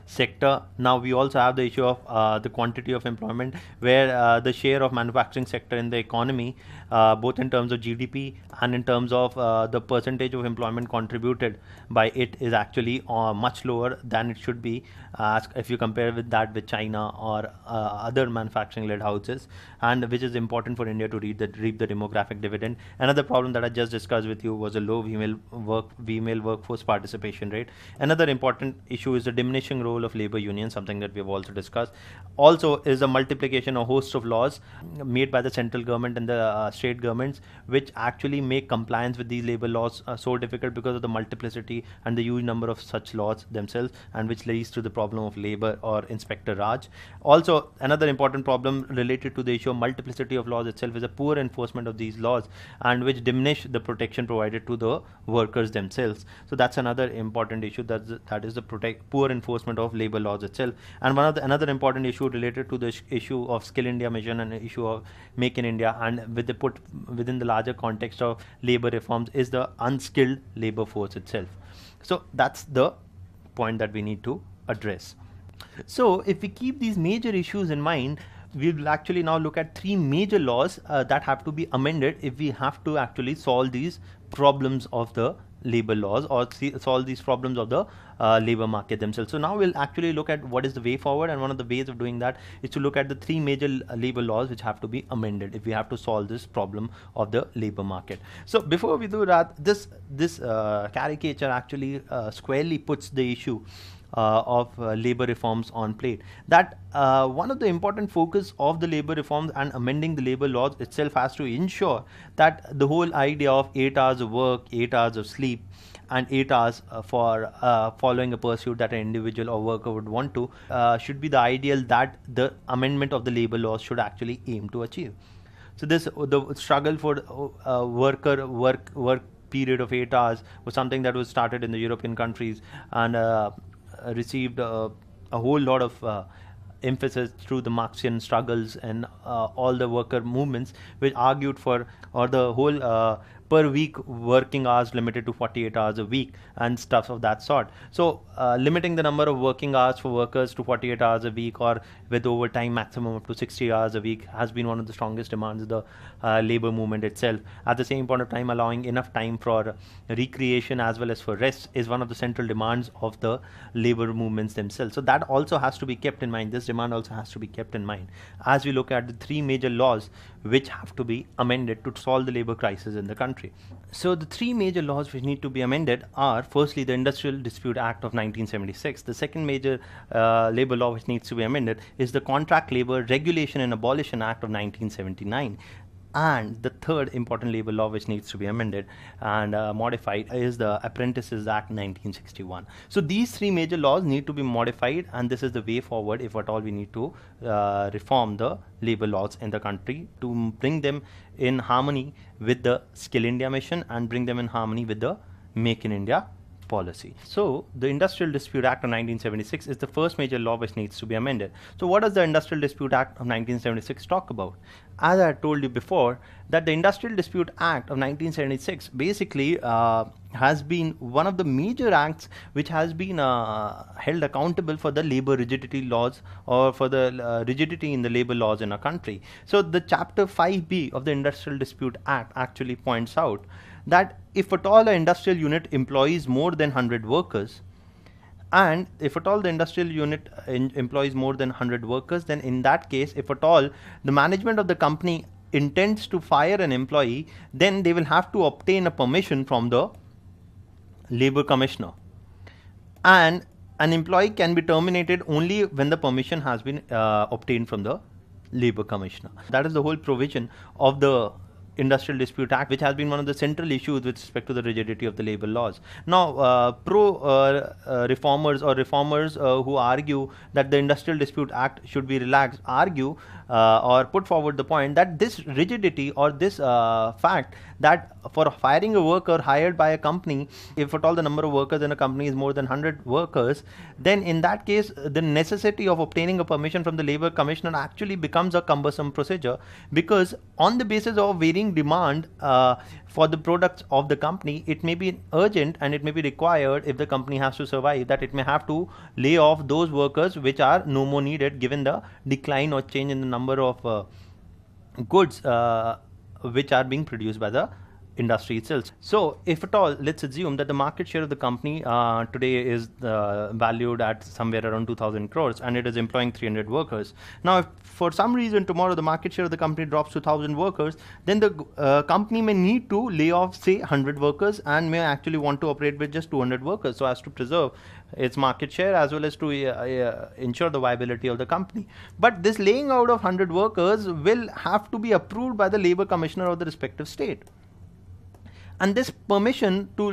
sector. Now we also have the issue of the quantity of employment, where the share of manufacturing sector in the economy, both in terms of GDP and in terms of the percentage of employment contributed by it, is actually much lower than it should be if you compare with that with China or other manufacturing led houses, and which is important for India to reap the demographic dividend. Another problem that I just discussed with you was a low female workforce participation rate. Another important issue is the diminishing role of labor unions, something that we have also discussed. Also is a multiplication of host of laws made by the central government and the state governments, which actually make compliance with these labor laws so difficult because of the multiplicity and the huge number of such laws themselves, and which leads to the problem of labor or Inspector Raj. Also, another important problem related to the issue of multiplicity of laws itself is a poor enforcement of these laws, and which diminish the protection provided to the workers themselves. So that's another important issue, that is the poor enforcement of labor laws itself. And another important issue related to the issue of Skill India mission and the issue of Make in India, and put within the larger context of labor reforms, is the unskilled labor force itself. So that's the point that we need to address. So if we keep these major issues in mind, we will actually now look at three major laws that have to be amended if we have to actually solve these problems of the labor laws, or solve these problems of the labor market themselves. So now we'll actually look at what is the way forward, and one of the ways of doing that is to look at the three major labor laws which have to be amended if we have to solve this problem of the labor market. So before we do that, this caricature actually squarely puts the issue of labor reforms on plate. That one of the important focus of the labor reforms and amending the labor laws itself has to ensure that the whole idea of 8 hours of work, 8 hours of sleep, and 8 hours for following a pursuit that an individual or worker would want to should be the ideal that the amendment of the labor laws should actually aim to achieve. So the struggle for work period of 8 hours was something that was started in the European countries and received a whole lot of emphasis through the Marxian struggles and all the worker movements, which argued for, or the whole per week working hours limited to 48 hours a week and stuff of that sort. So limiting the number of working hours for workers to 48 hours a week, or with overtime maximum up to 60 hours a week, has been one of the strongest demands of the labor movement itself. At the same point of time, allowing enough time for recreation as well as for rest is one of the central demands of the labor movements themselves. So that also has to be kept in mind. This demand also has to be kept in mind as we look at the three major laws which have to be amended to solve the labor crisis in the country. So the three major laws which need to be amended are, firstly, the Industrial Dispute Act of 1976. The second major labor law which needs to be amended is the Contract Labor Regulation and Abolition Act of 1979. And the third important labor law which needs to be amended and modified is the Apprentices Act 1961. So these three major laws need to be modified, and this is the way forward if at all we need to reform the labor laws in the country to bring them in harmony with the Skill India mission and bring them in harmony with the Make in India policy. So the Industrial Dispute Act of 1976 is the first major law which needs to be amended. So what does the Industrial Dispute Act of 1976 talk about? As I told you before, that the Industrial Dispute Act of 1976 basically has been one of the major acts which has been held accountable for the labor rigidity laws, or for the rigidity in the labor laws in our country. So the chapter 5B of the Industrial Dispute Act actually points out that if at all an industrial unit employs more than 100 workers, and if at all the industrial unit employs more than 100 workers, then in that case, if at all the management of the company intends to fire an employee, then they will have to obtain a permission from the labor commissioner. And an employee can be terminated only when the permission has been obtained from the labor commissioner. That is the whole provision of the Industrial Dispute Act, which has been one of the central issues with respect to the rigidity of the labor laws. Now, reformers who argue that the Industrial Dispute Act should be relaxed argue or put forward the point that this rigidity, or this fact that for firing a worker hired by a company, if at all the number of workers in a company is more than 100 workers, then in that case the necessity of obtaining a permission from the labor commissioner actually becomes a cumbersome procedure, because on the basis of varying demand for the products of the company, it may be urgent and it may be required, if the company has to survive, that it may have to lay off those workers which are no more needed given the decline or change in the number of goods which are being produced by the industry itself. So if at all, let's assume that the market share of the company today is valued at somewhere around 2,000 crores and it is employing 300 workers. Now, if for some reason tomorrow the market share of the company drops to 1,000 workers, then the company may need to lay off, say, 100 workers, and may actually want to operate with just 200 workers so as to preserve its market share as well as to ensure the viability of the company. But this laying out of 100 workers will have to be approved by the labor commissioner of the respective state. And this permission to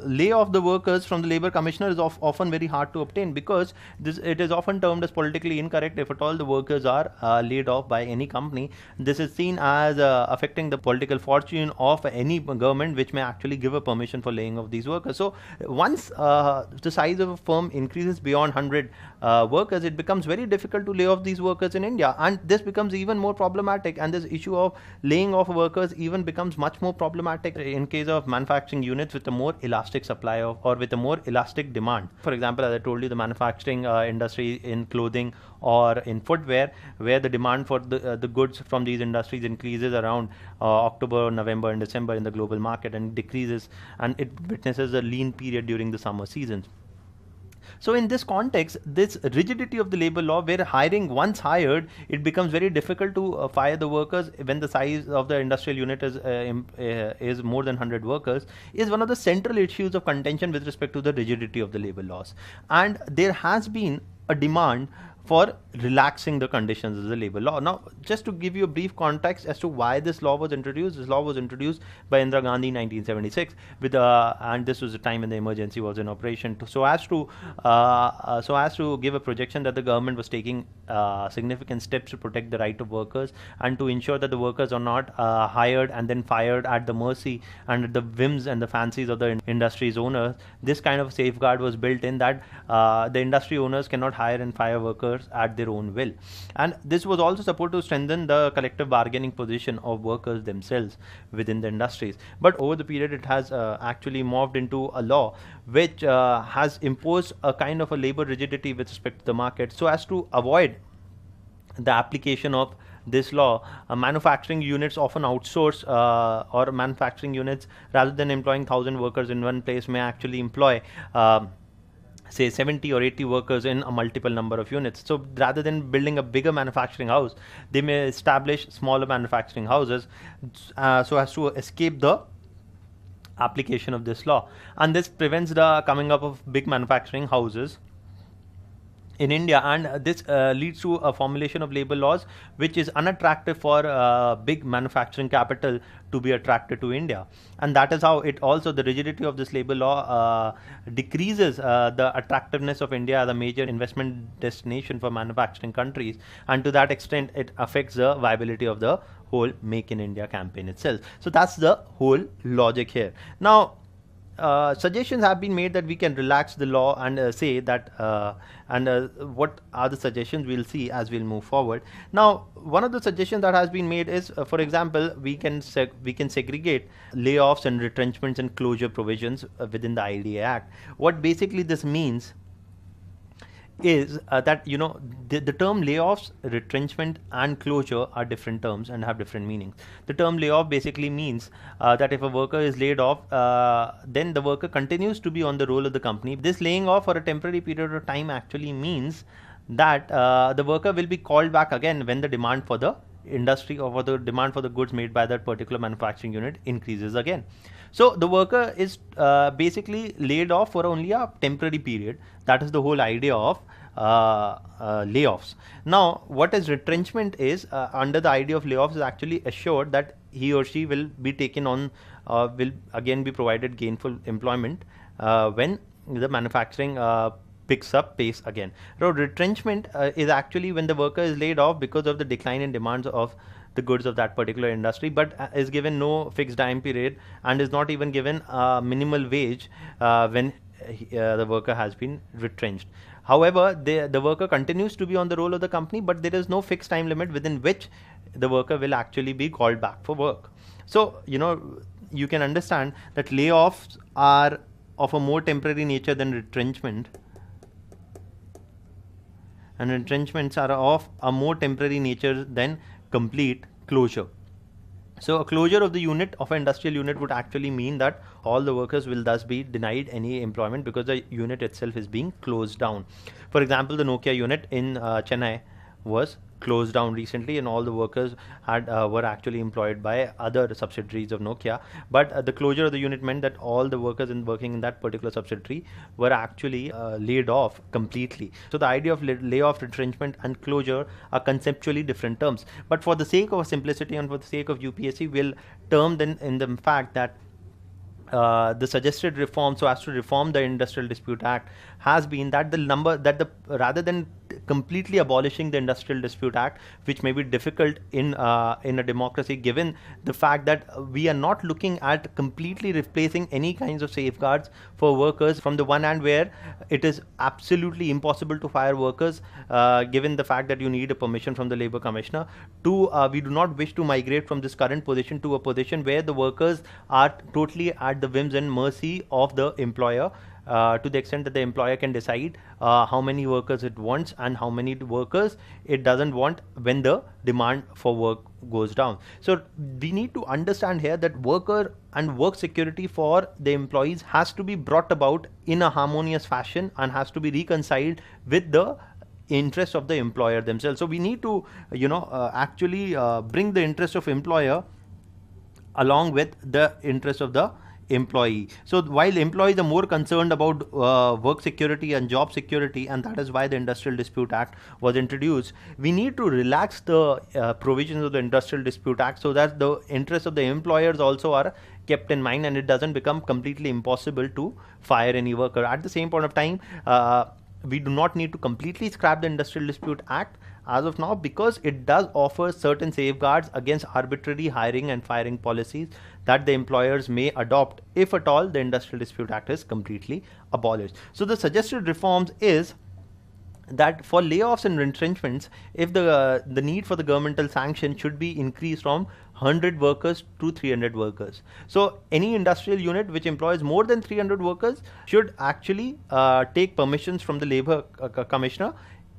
lay off the workers from the labor commissioner is often very hard to obtain, because it is often termed as politically incorrect if at all the workers are laid off by any company. This is seen as affecting the political fortune of any government which may actually give a permission for laying off these workers. So once the size of a firm increases beyond 100 workers, it becomes very difficult to lay off these workers in India, and this becomes even more problematic, and this issue of laying off workers even becomes much more problematic in case of manufacturing units with a more elastic supply of, or with a more elastic demand. For example, as I told you, the manufacturing industry in clothing or in footwear, where the demand for the goods from these industries increases around October, November and December in the global market, and decreases, and it witnesses a lean period during the summer seasons. So in this context, this rigidity of the labor law, where hiring once hired, it becomes very difficult to fire the workers when the size of the industrial unit is more than 100 workers, is one of the central issues of contention with respect to the rigidity of the labor laws. And there has been a demand for relaxing the conditions of the labor law. Now, just to give you a brief context as to why this law was introduced, this law was introduced by Indira Gandhi in 1976, and this was the time when the emergency was in operation, so as to give a projection that the government was taking significant steps to protect the right of workers, and to ensure that the workers are not hired and then fired at the mercy and at the whims and the fancies of the industry's owners. This kind of safeguard was built in, that the industry owners cannot hire and fire workers workers at their own will. And this was also supposed to strengthen the collective bargaining position of workers themselves within the industries. But over the period, it has actually morphed into a law which has imposed a kind of a labor rigidity with respect to the market, so as to avoid the application of this law. Manufacturing units often outsource, or manufacturing units, rather than employing 1,000 workers in one place, may actually employ say 70 or 80 workers in a multiple number of units. So rather than building a bigger manufacturing house, they may establish smaller manufacturing houses so as to escape the application of this law. And this prevents the coming up of big manufacturing houses in India, and this leads to a formulation of labor laws which is unattractive for big manufacturing capital to be attracted to India. And that is how it also, the rigidity of this labor law decreases the attractiveness of India as a major investment destination for manufacturing countries, and to that extent it affects the viability of the whole Make in India campaign itself. So that's the whole logic here. Now suggestions have been made that we can relax the law and say that what are the suggestions, we'll see as we'll move forward. Now, one of the suggestions that has been made is, for example, we can segregate layoffs and retrenchments and closure provisions within the IDA Act. What basically this means is that the term layoffs, retrenchment and closure are different terms and have different meanings. The term layoff basically means that if a worker is laid off, then the worker continues to be on the roll of the company. This laying off for a temporary period of time actually means that the worker will be called back again when the demand for the industry or for the demand for the goods made by that particular manufacturing unit increases again. So the worker is basically laid off for only a temporary period. That is the whole idea of layoffs. Now, what is retrenchment is, under the idea of layoffs, is actually assured that he or she will be taken on, will again be provided gainful employment when the manufacturing picks up pace again. So retrenchment is actually when the worker is laid off because of the decline in demands of the goods of that particular industry, but is given no fixed time period and is not even given minimal wage when the worker has been retrenched. However, the worker continues to be on the roll of the company, but there is no fixed time limit within which the worker will actually be called back for work. So, you can understand that layoffs are of a more temporary nature than retrenchment, and retrenchments are of a more temporary nature than complete closure. So a closure of the unit, of an industrial unit, would actually mean that all the workers will thus be denied any employment because the unit itself is being closed down. For example, the Nokia unit in Chennai was closed down recently, and all the workers were actually employed by other subsidiaries of Nokia. But the closure of the unit meant that all the workers working in that particular subsidiary were actually laid off completely. So the idea of layoff, retrenchment and closure are conceptually different terms. But for the sake of simplicity and for the sake of UPSC, we'll term them in the fact that the suggested reform, so as to reform the Industrial Dispute Act, has been that rather than completely abolishing the Industrial Dispute Act, which may be difficult in a democracy, given the fact that we are not looking at completely replacing any kinds of safeguards for workers. From the one hand, where it is absolutely impossible to fire workers, given the fact that you need a permission from the Labour Commissioner, to we do not wish to migrate from this current position to a position where the workers are totally at the whims and mercy of the employer, to the extent that the employer can decide how many workers it wants and how many workers it doesn't want when the demand for work goes down. So we need to understand here that worker and work security for the employees has to be brought about in a harmonious fashion and has to be reconciled with the interest of the employer themselves. So we need to actually bring the interest of employer along with the interest of the employee. So while employees are more concerned about work security and job security, and that is why the Industrial Dispute Act was introduced, we need to relax the provisions of the Industrial Dispute Act so that the interests of the employers also are kept in mind and it doesn't become completely impossible to fire any worker. At the same point of time, we do not need to completely scrap the Industrial Dispute Act as of now, because it does offer certain safeguards against arbitrary hiring and firing policies that the employers may adopt if at all the Industrial Dispute Act is completely abolished. So the suggested reforms is that for layoffs and retrenchments, if the need for the governmental sanction should be increased from 100 workers to 300 workers. So any industrial unit which employs more than 300 workers should actually take permissions from the labor commissioner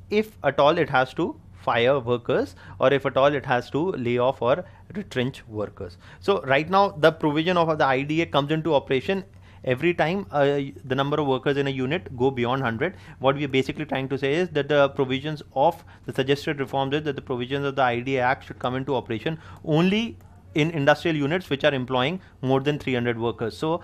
if at all it has to fire workers, or if at all it has to lay off or retrench workers. So right now the provision of the IDA comes into operation every time the number of workers in a unit go beyond 100. What we are basically trying to say is that the provisions of the suggested reforms is that the provisions of the IDA Act should come into operation only in industrial units which are employing more than 300 workers. So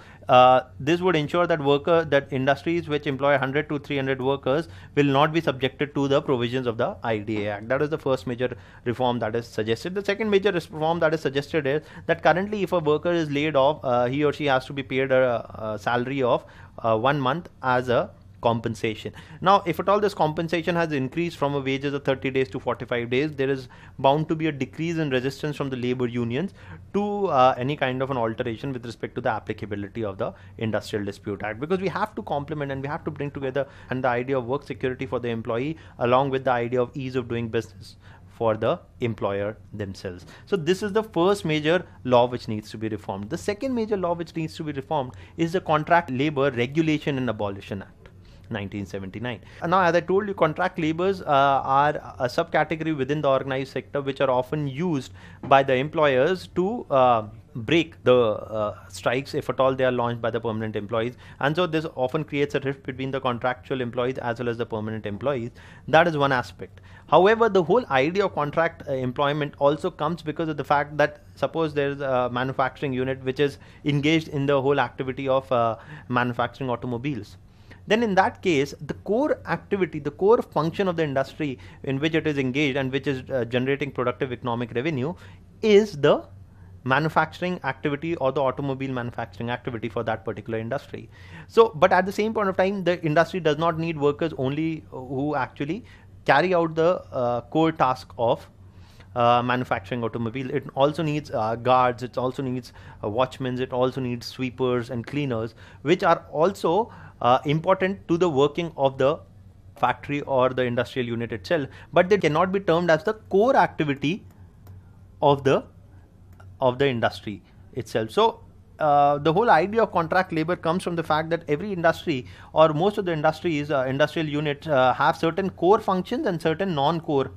this would ensure that industries which employ 100 to 300 workers will not be subjected to the provisions of the IDA Act. That is the first major reform that is suggested. The second major reform that is suggested is that currently if a worker is laid off, he or she has to be paid a salary of 1 month as a compensation. Now, if at all this compensation has increased from a wages of 30 days to 45 days, there is bound to be a decrease in resistance from the labor unions to any kind of an alteration with respect to the applicability of the Industrial Dispute Act, because we have to complement and we have to bring together and the idea of work security for the employee along with the idea of ease of doing business for the employer themselves. So this is the first major law which needs to be reformed. The second major law which needs to be reformed is the Contract Labor Regulation and Abolition Act 1979. Now, as I told you, contract laborers are a subcategory within the organized sector which are often used by the employers to break the strikes if at all they are launched by the permanent employees, and so this often creates a rift between the contractual employees as well as the permanent employees. That is one aspect. However, the whole idea of contract employment also comes because of the fact that suppose there is a manufacturing unit which is engaged in the whole activity of manufacturing automobiles. Then in that case, the core activity, the core function of the industry in which it is engaged and which is generating productive economic revenue is the manufacturing activity or the automobile manufacturing activity for that particular industry. So, but at the same point of time, the industry does not need workers only who actually carry out the core task of manufacturing automobile. It also needs guards, it also needs watchmen, it also needs sweepers and cleaners, which are also important to the working of the factory or the industrial unit itself, but they cannot be termed as the core activity of the industry itself. So the whole idea of contract labor comes from the fact that every industry or most of the industries, industrial units have certain core functions and certain non-core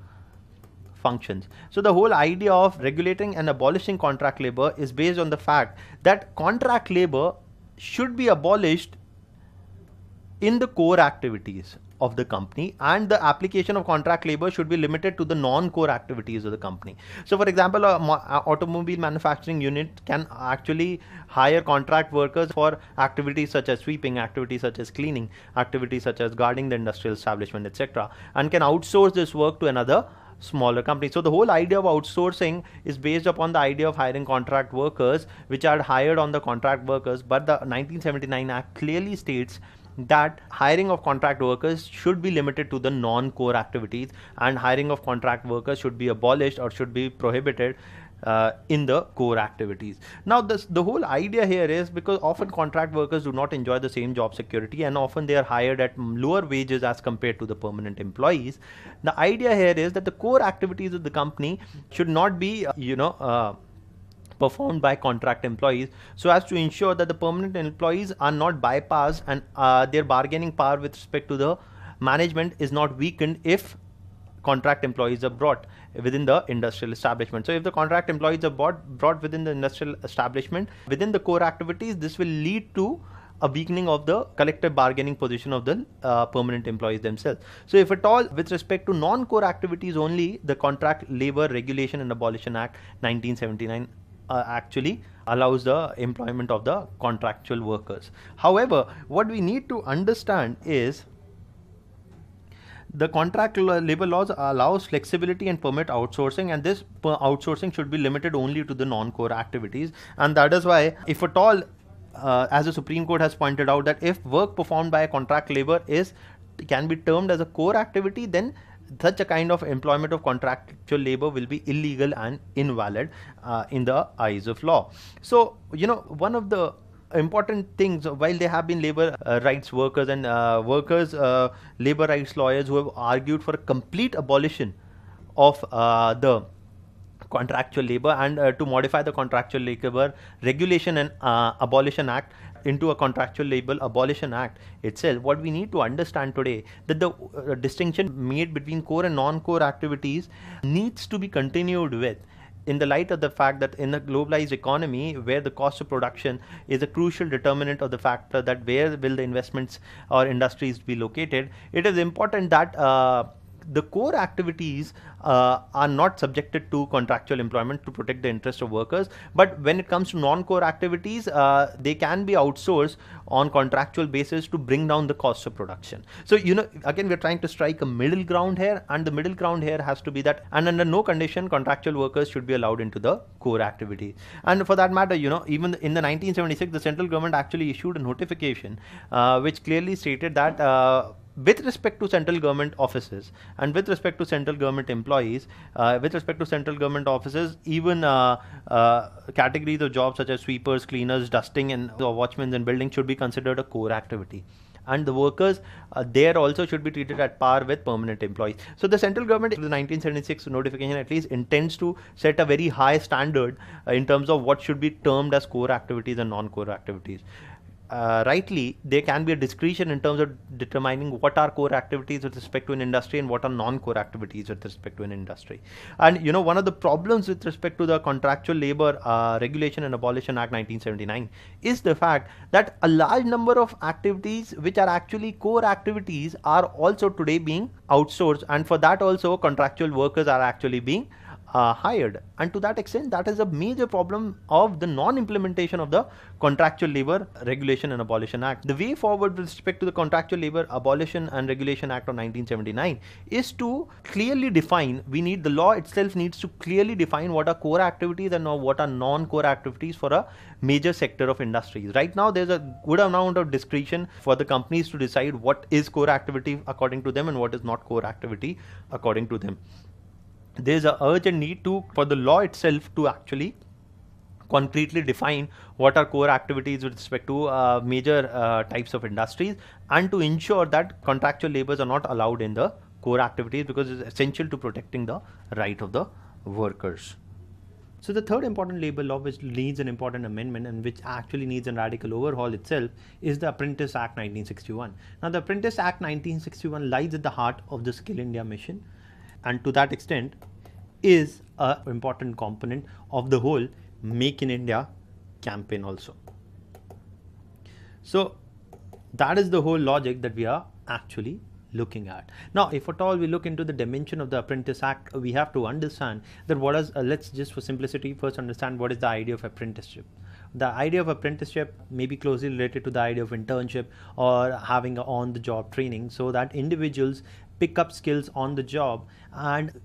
functions. So the whole idea of regulating and abolishing contract labor is based on the fact that contract labor should be abolished in the core activities of the company, and the application of contract labor should be limited to the non-core activities of the company. So for example, a automobile manufacturing unit can actually hire contract workers for activities such as sweeping, activities such as cleaning, activities such as guarding the industrial establishment, etc., and can outsource this work to another smaller company. So the whole idea of outsourcing is based upon the idea of hiring contract workers which are hired on the contract workers, but the 1979 Act clearly states that hiring of contract workers should be limited to the non-core activities, and hiring of contract workers should be abolished or should be prohibited in the core activities. Now the whole idea here is because often contract workers do not enjoy the same job security and often they are hired at lower wages as compared to the permanent employees. The idea here is that the core activities of the company should not be performed by contract employees, so as to ensure that the permanent employees are not bypassed and their bargaining power with respect to the management is not weakened if contract employees are brought within the industrial establishment. So if the contract employees are brought within the industrial establishment within the core activities, this will lead to a weakening of the collective bargaining position of the permanent employees themselves. So if at all with respect to non-core activities only, the Contract Labor Regulation and Abolition Act 1979 actually allows the employment of the contractual workers. However, what we need to understand is the contract labor laws allows flexibility and permit outsourcing, and this outsourcing should be limited only to the non-core activities, and that is why if at all as the Supreme Court has pointed out that if work performed by a contract labor can be termed as a core activity, then such a kind of employment of contractual labor will be illegal and invalid in the eyes of law. So one of the important things while they have been labor rights workers and labor rights lawyers who have argued for a complete abolition of the contractual labor and to modify the contractual labor regulation and abolition act into a contractual labor abolition act itself. What we need to understand today that the distinction made between core and non-core activities needs to be continued with, in the light of the fact that in a globalized economy where the cost of production is a crucial determinant of the factor that where will the investments or industries be located, it is important that the core activities are not subjected to contractual employment to protect the interest of workers. But when it comes to non-core activities, they can be outsourced on contractual basis to bring down the cost of production. So, again, we're trying to strike a middle ground here, and the middle ground here has to be that, and under no condition, contractual workers should be allowed into the core activity. And for that matter, even in the 1976, the central government actually issued a notification which clearly stated that with respect to central government offices and with respect to central government employees, with respect to central government offices, even categories of jobs such as sweepers, cleaners, dusting, and watchmen and building should be considered a core activity. And the workers there also should be treated at par with permanent employees. So the central government, the 1976 notification at least, intends to set a very high standard in terms of what should be termed as core activities and non-core activities. Rightly, there can be a discretion in terms of determining what are core activities with respect to an industry and what are non-core activities with respect to an industry. And one of the problems with respect to the Contractual Labor Regulation and Abolition Act 1979 is the fact that a large number of activities which are actually core activities are also today being outsourced, and for that also contractual workers are actually being hired. And to that extent, that is a major problem of the non-implementation of the Contractual Labor Regulation and Abolition Act. The way forward with respect to the Contractual Labor Abolition and Regulation Act of 1979 is to clearly define, the law itself needs to clearly define what are core activities and what are non-core activities for a major sector of industries. Right now, there's a good amount of discretion for the companies to decide what is core activity according to them and what is not core activity according to them. There's an urgent need for the law itself to actually concretely define what are core activities with respect to major types of industries, and to ensure that contractual laborers are not allowed in the core activities, because it's essential to protecting the right of the workers. So the third important labor law which needs an important amendment and which actually needs a radical overhaul itself is the Apprentices Act 1961. Now the Apprentices Act 1961 lies at the heart of the Skill India mission, and to that extent is an important component of the whole Make in India campaign also. So that is the whole logic that we are actually looking at. Now, if at all we look into the dimension of the Apprentice Act, we have to understand that let's just for simplicity first understand what is the idea of apprenticeship. The idea of apprenticeship may be closely related to the idea of internship or having on-the-job training, so that individuals pick up skills on the job, and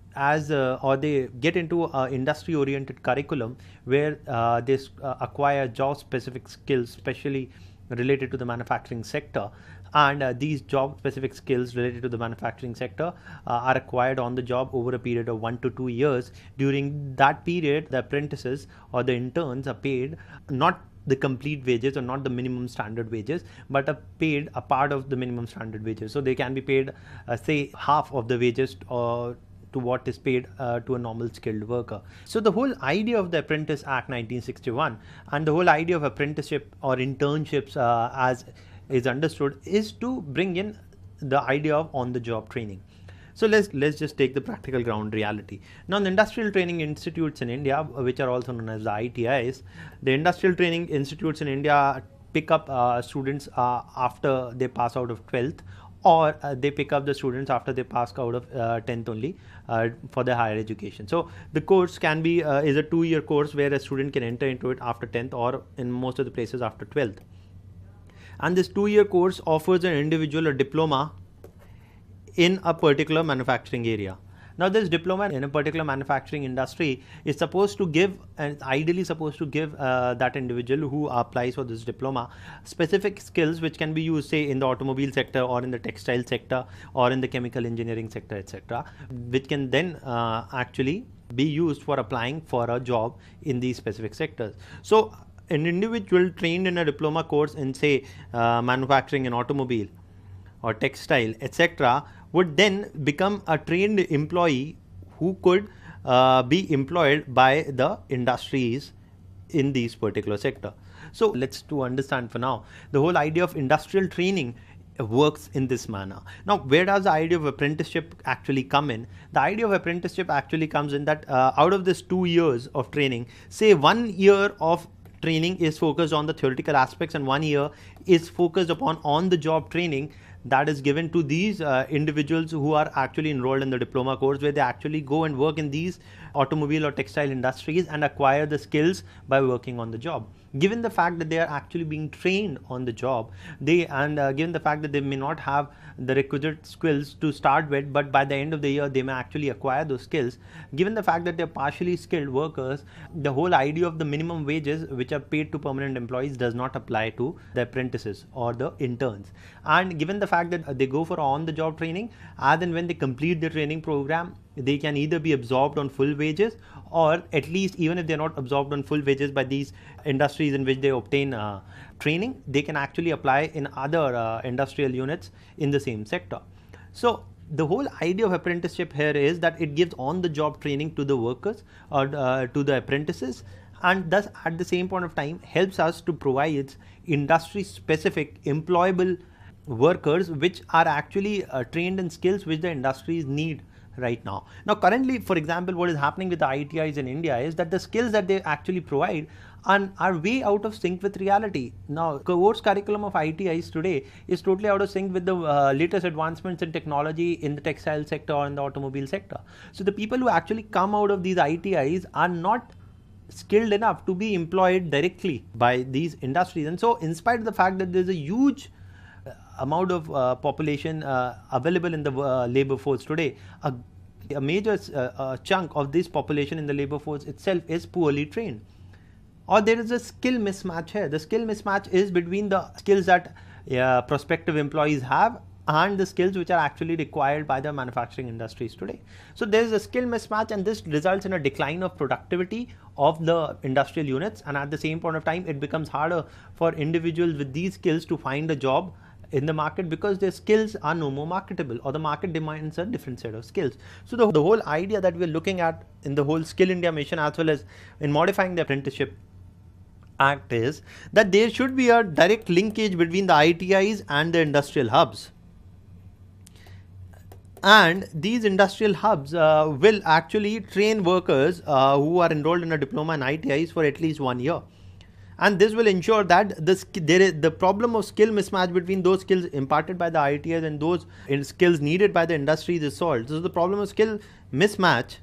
or they get into an industry-oriented curriculum where they acquire job-specific skills, especially related to the manufacturing sector. And these job-specific skills related to the manufacturing sector are acquired on the job over a period of 1 to 2 years. During that period, the apprentices or the interns are paid not the complete wages or not the minimum standard wages, but are paid a part of the minimum standard wages. So they can be paid, say, half of the wages to what is paid to a normal skilled worker. So the whole idea of the Apprentice Act 1961 and the whole idea of apprenticeship or internships as is understood is to bring in the idea of on-the-job training. So let's just take the practical ground reality. Now, the industrial training institutes in India, which are also known as the ITIs, the industrial training institutes in India pick up students after they pass out of 12th, or they pick up the students after they pass out of 10th only for their higher education. So the course can be is a 2-year course where a student can enter into it after 10th, or in most of the places after 12th. And this 2-year course offers an individual a diploma in a particular manufacturing area. Now, this diploma in a particular manufacturing industry is supposed to give, and ideally supposed to give that individual who applies for this diploma specific skills which can be used, say, in the automobile sector or in the textile sector or in the chemical engineering sector, etc., which can then actually be used for applying for a job in these specific sectors. So an individual trained in a diploma course in, say, manufacturing and automobile or textile, etc., would then become a trained employee who could be employed by the industries in these particular sector. So let's to understand for now, the whole idea of industrial training works in this manner. Now, where does the idea of apprenticeship actually come in? The idea of apprenticeship actually comes in that out of this 2 years of training, say 1 year of training is focused on the theoretical aspects and 1 year is focused upon on-the-job training that is given to these individuals who are actually enrolled in the diploma course, where they actually go and work in these automobile or textile industries and acquire the skills by working on the job. Given the fact that they are actually being trained on the job, given the fact that they may not have the requisite skills to start with, but by the end of the year they may actually acquire those skills, given the fact that they're partially skilled workers, the whole idea of the minimum wages which are paid to permanent employees does not apply to the apprentices or the interns. And given the fact that they go for on-the-job training, as and when they complete the training program, they can either be absorbed on full wages, or at least even if they're not absorbed on full wages by these industries in which they obtain training, they can actually apply in other industrial units in the same sector. So the whole idea of apprenticeship here is that it gives on-the-job training to the workers or to the apprentices, and thus at the same point of time helps us to provide industry-specific employable workers which are actually trained in skills which the industries need right now. Now currently, for example, what is happening with the ITIs in India is that the skills that they actually provide are way out of sync with reality. Now course curriculum of ITIs today is totally out of sync with the latest advancements in technology in the textile sector or in the automobile sector. So the people who actually come out of these ITIs are not skilled enough to be employed directly by these industries. And so in spite of the fact that there is a huge amount of population available in the labor force today, a major chunk of this population in the labor force itself is poorly trained, or there is a skill mismatch here. The skill mismatch is between the skills that prospective employees have and the skills which are actually required by the manufacturing industries today. So there is a skill mismatch, and this results in a decline of productivity of the industrial units, and at the same point of time it becomes harder for individuals with these skills to find a job in the market because their skills are no more marketable, or the market demands a different set of skills. So the whole idea that we're looking at in the whole Skill India mission as well as in modifying the Apprenticeship Act is that there should be a direct linkage between the ITIs and the industrial hubs. And these industrial hubs will actually train workers who are enrolled in a diploma and ITIs for at least 1 year. And this will ensure that the problem of skill mismatch between those skills imparted by the ITIs and those skills needed by the industries is solved. So the problem of skill mismatch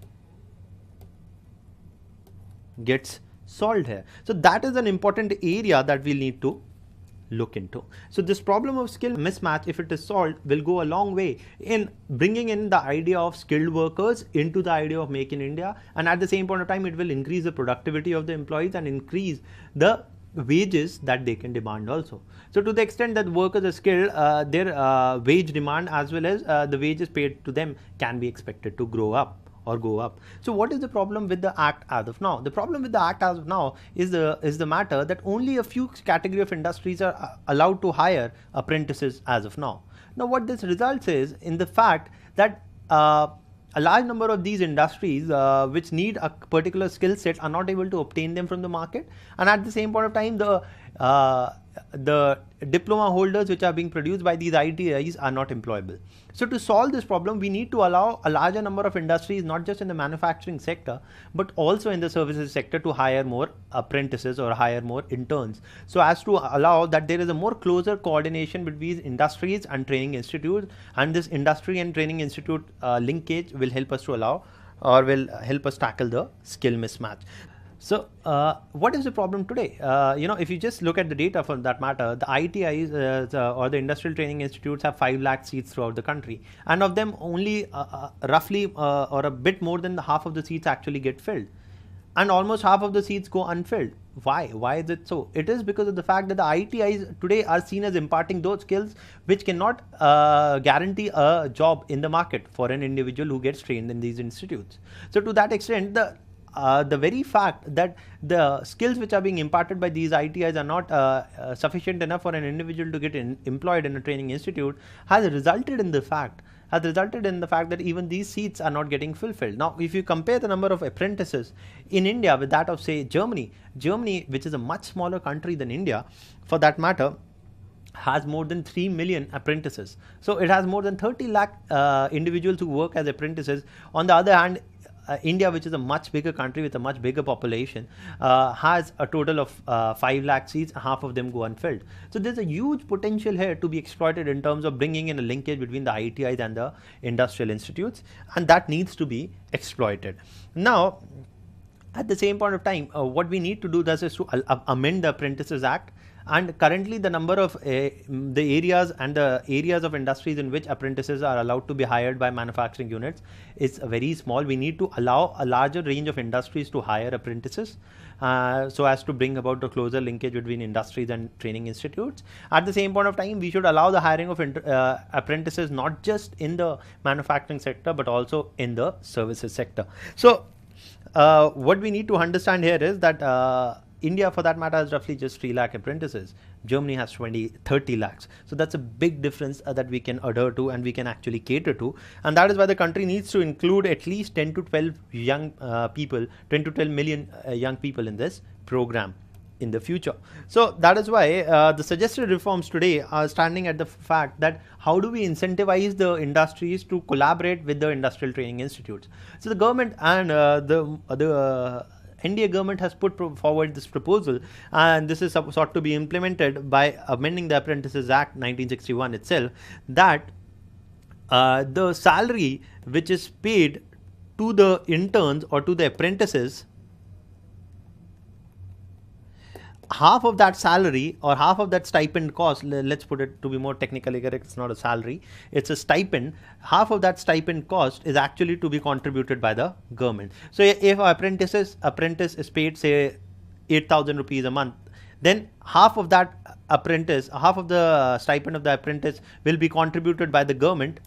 gets solved here. So that is an important area that we need to look into. So this problem of skill mismatch, if it is solved, will go a long way in bringing in the idea of skilled workers into the idea of Make in India, and at the same point of time it will increase the productivity of the employees and increase the wages that they can demand also. So to the extent that workers are skilled, their wage demand as well as the wages paid to them can be expected to grow up or go up. So what is the problem with the Act as of now? The problem with the Act as of now is the matter that only a few category of industries are allowed to hire apprentices as of now. Now what this results is in the fact that a large number of these industries which need a particular skill set are not able to obtain them from the market, and at the same point of time the diploma holders which are being produced by these ITIs are not employable. So to solve this problem, we need to allow a larger number of industries, not just in the manufacturing sector, but also in the services sector, to hire more apprentices or hire more interns, so as to allow that there is a more closer coordination between industries and training institutes, and this industry and training institute linkage will help us to allow, or will help us tackle the skill mismatch. So what is the problem today? If you just look at the data for that matter, the ITIs or the industrial training institutes have 5 lakh seats throughout the country, and of them only roughly or a bit more than half of the seats actually get filled, and almost half of the seats go unfilled. Why? Why is it so? It is because of the fact that the ITIs today are seen as imparting those skills which cannot guarantee a job in the market for an individual who gets trained in these institutes. So to that extent, the the very fact that the skills which are being imparted by these ITIs are not sufficient enough for an individual to get employed in a training institute has resulted in the fact that even these seats are not getting fulfilled. Now, if you compare the number of apprentices in India with that of, say, Germany, which is a much smaller country than India, for that matter, has more than 3 million apprentices. So it has more than 30 lakh individuals who work as apprentices. On the other hand, India, which is a much bigger country with a much bigger population, has a total of 5 lakh seats, half of them go unfilled. So there's a huge potential here to be exploited in terms of bringing in a linkage between the ITIs and the industrial institutes, and that needs to be exploited. Now, at the same point of time, what we need to do is to amend the Apprentices Act. And currently the number of the areas of industries in which apprentices are allowed to be hired by manufacturing units is very small. We need to allow a larger range of industries to hire apprentices so as to bring about a closer linkage between industries and training institutes. At the same point of time, we should allow the hiring of apprentices not just in the manufacturing sector but also in the services sector. So what we need to understand here is that India, for that matter, has roughly just 3 lakh apprentices. Germany has 30 lakhs. So that's a big difference that we can adhere to and we can actually cater to. And that is why the country needs to include at least 10 to 12 young people, 10 to 12 million young people in this program in the future. So that is why the suggested reforms today are standing at the fact that how do we incentivize the industries to collaborate with the industrial training institutes. So the government and the NDA government has put forward this proposal, and this is sought to be implemented by amending the Apprentices Act 1961 itself, that the salary which is paid to the interns or to the apprentices, half of that salary or half of that stipend cost, let's put it to be more technically correct, it's not a salary, it's a stipend, half of that stipend cost is actually to be contributed by the government. So if an apprentice is paid, say, 8,000 rupees a month, then half of that apprentice, half of the stipend of the apprentice will be contributed by the government.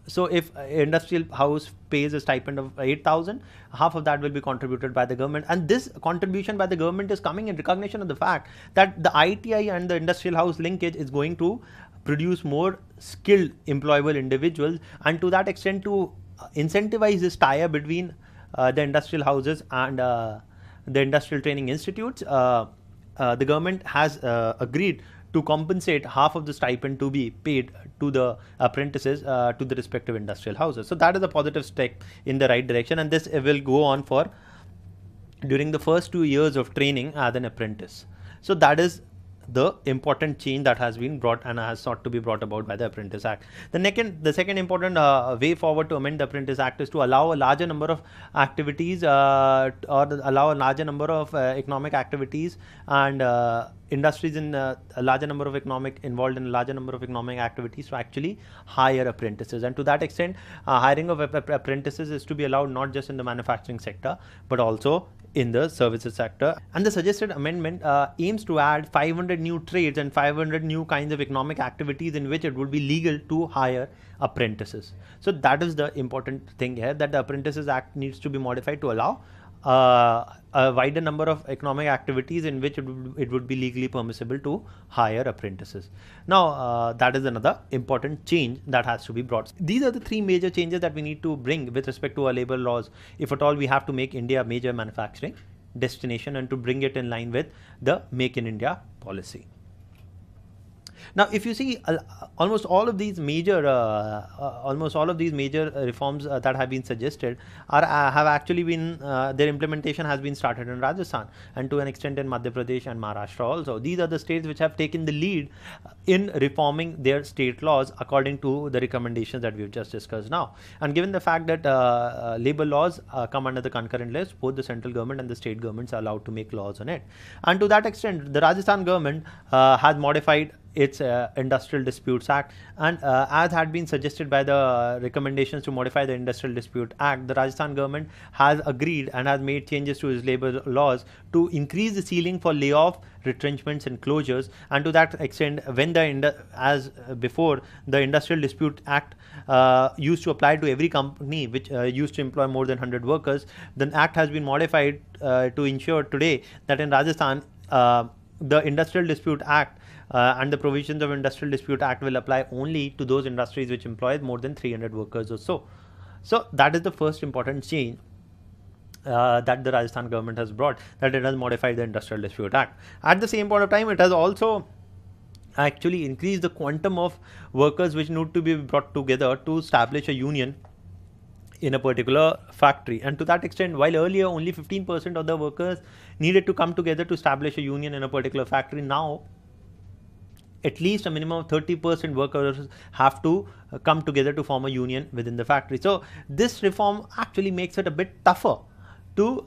So if industrial house pays a stipend of 8,000, half of that will be contributed by the government. And this contribution by the government is coming in recognition of the fact that the ITI and the industrial house linkage is going to produce more skilled employable individuals, and to that extent to incentivize this tie-up between the industrial houses and the industrial training institutes, the government has agreed to compensate half of the stipend to be paid to the apprentices to the respective industrial houses. So that is a positive step in the right direction, and this will go on for during the first 2 years of training as an apprentice. So that is the important change that has been brought and has sought to be brought about by the Apprentice Act. The second important way forward to amend the Apprentice Act is to allow a larger number of activities or allow a larger number of economic activities and industries in a larger number of involved in a larger number of economic activities to actually hire apprentices. And to that extent, hiring of apprentices is to be allowed not just in the manufacturing sector but also in the services sector. And the suggested amendment aims to add 500 new trades and 500 new kinds of economic activities in which it would be legal to hire apprentices. So that is the important thing here, that the Apprentices Act needs to be modified to allow a wider number of economic activities in which it would be legally permissible to hire apprentices. Now, that is another important change that has to be brought. These are the 3 major changes that we need to bring with respect to our labor laws, if at all we have to make India a major manufacturing destination and to bring it in line with the Make in India policy. Now, if you see, almost all of these major reforms that have been suggested have actually been their implementation has been started in Rajasthan and to an extent in Madhya Pradesh and Maharashtra also. These are the states which have taken the lead in reforming their state laws according to the recommendations that we've just discussed now. And given the fact that labor laws come under the concurrent list, both the central government and the state governments are allowed to make laws on it. And to that extent, the Rajasthan government has modified its Industrial Disputes Act. And as had been suggested by the recommendations to modify the Industrial Dispute Act, the Rajasthan government has agreed and has made changes to its labor laws to increase the ceiling for layoff, retrenchments and closures. And to that extent, when as before, the Industrial Dispute Act used to apply to every company which used to employ more than 100 workers, the act has been modified to ensure today that in Rajasthan, the Industrial Dispute Act and the provisions of Industrial Dispute Act will apply only to those industries which employ more than 300 workers or so. So that is the first important change that the Rajasthan government has brought, that it has modified the Industrial Dispute Act. At the same point of time, it has also actually increased the quantum of workers which need to be brought together to establish a union in a particular factory. And to that extent, while earlier only 15% of the workers needed to come together to establish a union in a particular factory, now at least a minimum of 30% workers have to come together to form a union within the factory. So this reform actually makes it a bit tougher to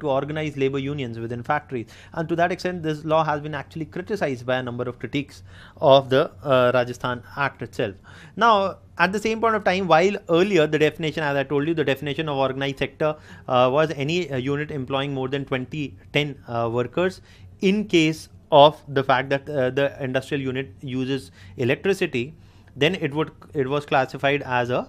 organize labor unions within factories. And to that extent, this law has been actually criticized by a number of critiques of the Rajasthan Act itself. Now, at the same point of time, while earlier the definition, as I told you, the definition of organized sector was any unit employing more than 10 workers in case of the fact that the industrial unit uses electricity, then it was classified as a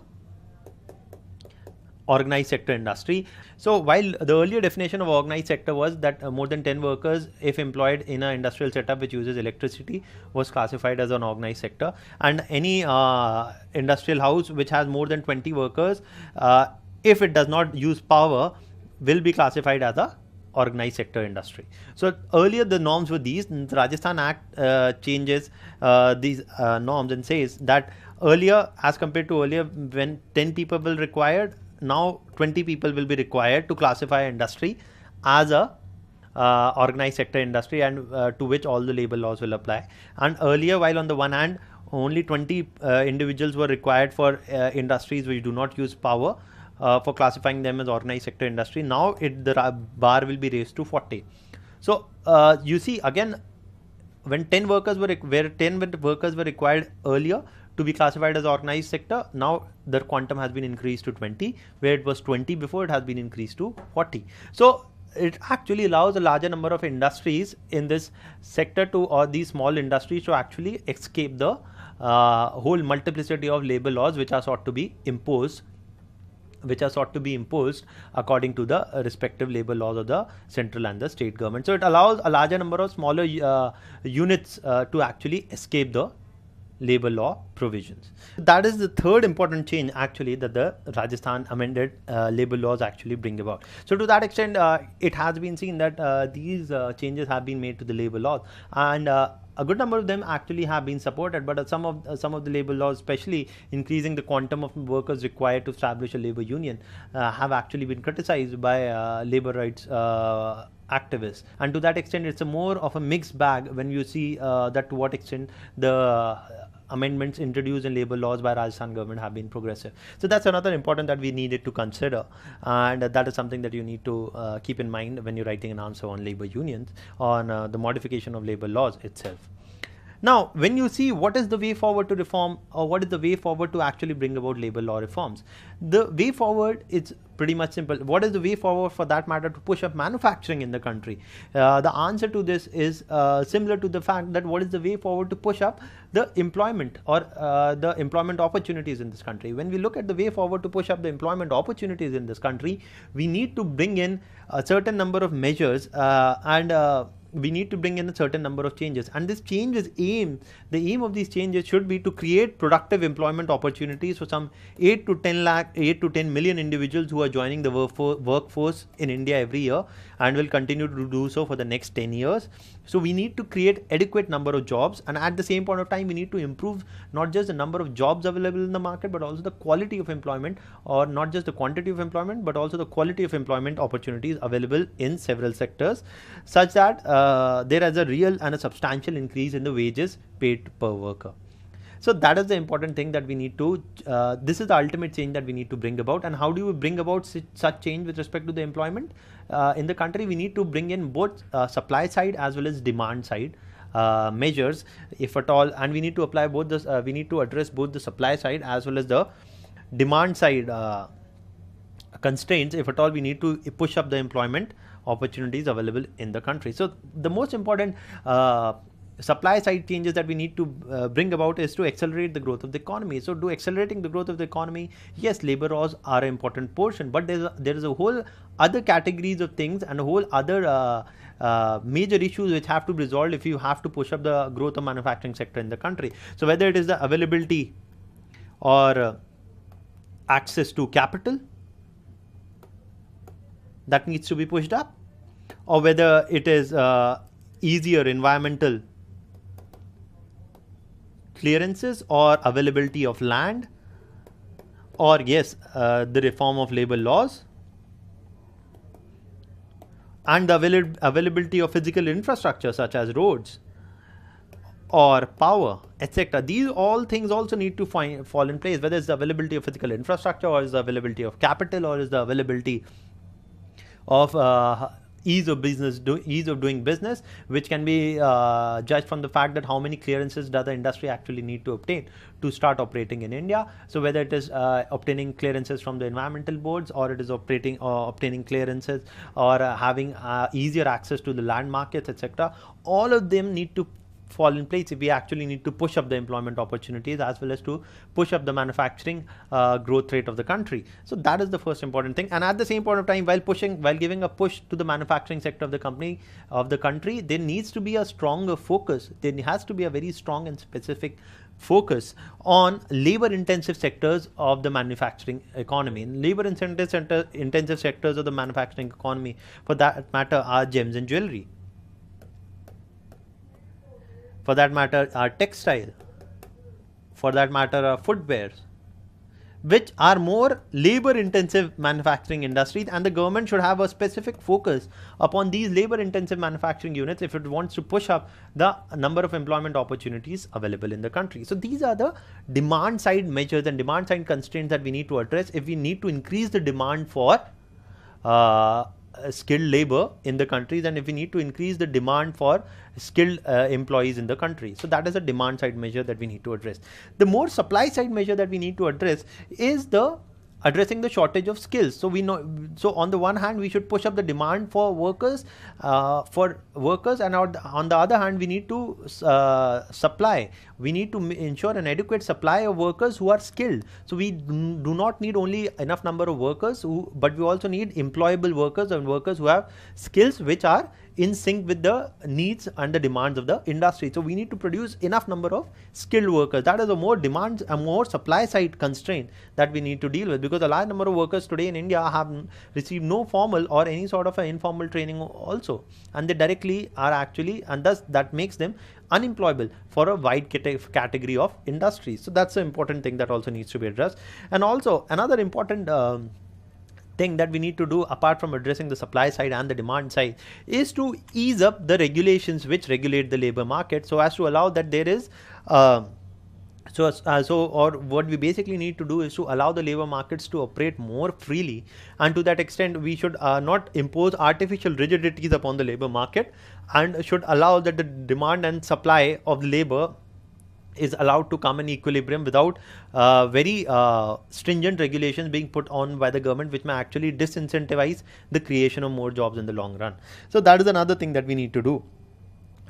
organized sector industry. So while the earlier definition of organized sector was that more than 10 workers, if employed in an industrial setup which uses electricity, was classified as an organized sector, and any industrial house which has more than 20 workers, if it does not use power, will be classified as a organized sector industry. So earlier the norms were these. The Rajasthan Act changes these norms and says that earlier, as compared to earlier, when 10 people were required, now 20 people will be required to classify industry as a organized sector industry, and to which all the labor laws will apply. And earlier, while on the one hand only 20 individuals were required for industries which do not use power for classifying them as organized sector industry, now the bar will be raised to 40. So you see, again, when 10 workers were required earlier to be classified as organized sector, now the quantum has been increased to 20, where it was 20 before, it has been increased to 40. So it actually allows a larger number of industries in this sector or these small industries to actually escape the whole multiplicity of labor laws which are sought to be imposed according to the respective labor laws of the central and the state government. So it allows a larger number of smaller units to actually escape the labor law provisions. That is the third important change actually that the Rajasthan amended labor laws actually bring about. So to that extent, it has been seen that these changes have been made to the labor laws, and a good number of them actually have been supported, but some of the labor laws, especially increasing the quantum of workers required to establish a labor union, have actually been criticized by labor rights activists. And to that extent, it's a more of a mixed bag when you see that to what extent the amendments introduced in labor laws by Rajasthan government have been progressive. So that's another important that we needed to consider, and that is something that you need to keep in mind when you're writing an answer on labor unions, on the modification of labor laws itself. Now, when you see what is the way forward to reform, or what is the way forward to actually bring about labor law reforms, the way forward is pretty much simple. What is the way forward, for that matter, to push up manufacturing in the country? The answer to this is similar to the fact that what is the way forward to push up the employment or the employment opportunities in this country. When we look at the way forward to push up the employment opportunities in this country, we need to bring in a certain number of measures and we need to bring in a certain number of changes. And this change is the aim of these changes should be to create productive employment opportunities for some 8 to 10 million individuals who are joining the workforce in India every year and will continue to do so for the next 10 years. So we need to create adequate number of jobs, and at the same point of time, we need to improve not just the number of jobs available in the market, but also the quality of employment, or not just the quantity of employment, but also the quality of employment opportunities available in several sectors, such that there is a real and a substantial increase in the wages paid per worker. So that is the important thing that we need to, this is the ultimate change that we need to bring about. And how do you bring about such change with respect to the employment in the country? We need to bring in both supply side as well as demand side measures, if at all, and we need to apply both this, we need to address both the supply side as well as the demand side constraints. If at all, we need to push up the employment opportunities available in the country. So the most important supply side changes that we need to bring about is to accelerate the growth of the economy. So to accelerating the growth of the economy, yes, labor laws are an important portion, but there is a whole other categories of things and a whole other major issues which have to be resolved if you have to push up the growth of manufacturing sector in the country. So whether it is the availability or access to capital that needs to be pushed up, or whether it is easier environmental clearances or availability of land, or yes, the reform of labor laws and the availability of physical infrastructure such as roads or power, etc. These all things also need to fall in place, whether it's the availability of physical infrastructure, or is the availability of capital, or is the availability of ease of doing business, which can be judged from the fact that how many clearances does the industry actually need to obtain to start operating in India. So whether it is obtaining clearances from the environmental boards, or it is obtaining clearances, or having easier access to the land markets, etc. All of them need to fall in place if we actually need to push up the employment opportunities as well as to push up the manufacturing growth rate of the country. So that is the first important thing. And at the same point of time, while giving a push to the manufacturing sector of the country, there needs to be a stronger focus. There has to be a very strong and specific focus on labor intensive sectors of the manufacturing economy. And labor intensive sectors of the manufacturing economy, for that matter, are gems and jewelry. For that matter, are textile. For that matter, are footwear, which are more labor intensive manufacturing industries, and the government should have a specific focus upon these labor intensive manufacturing units if it wants to push up the number of employment opportunities available in the country. So these are the demand side measures and demand side constraints that we need to address if we need to increase the demand for skilled labor in the countries, and if we need to increase the demand for skilled employees in the country. So that is a demand side measure that we need to address. The more supply side measure that we need to address is addressing the shortage of skills. So we know, so on the one hand, we should push up the demand for workers, and on the other hand, we need to supply. We need to ensure an adequate supply of workers who are skilled. So we do not need only enough number of workers, but we also need employable workers and workers who have skills which are in sync with the needs and the demands of the industry. So we need to produce enough number of skilled workers. That is a more supply side constraint that we need to deal with, because a large number of workers today in India have received no formal or any sort of an informal training also, and they directly are actually, and thus that makes them unemployable for a wide category of industries. So that's an important thing that also needs to be addressed. And also another important thing that we need to do, apart from addressing the supply side and the demand side, is to ease up the regulations which regulate the labor market, so as to allow that there is what we basically need to do is to allow the labor markets to operate more freely, and to that extent we should not impose artificial rigidities upon the labor market, and should allow that the demand and supply of labor is allowed to come in equilibrium without very stringent regulations being put on by the government, which may actually disincentivize the creation of more jobs in the long run. So that is another thing that we need to do.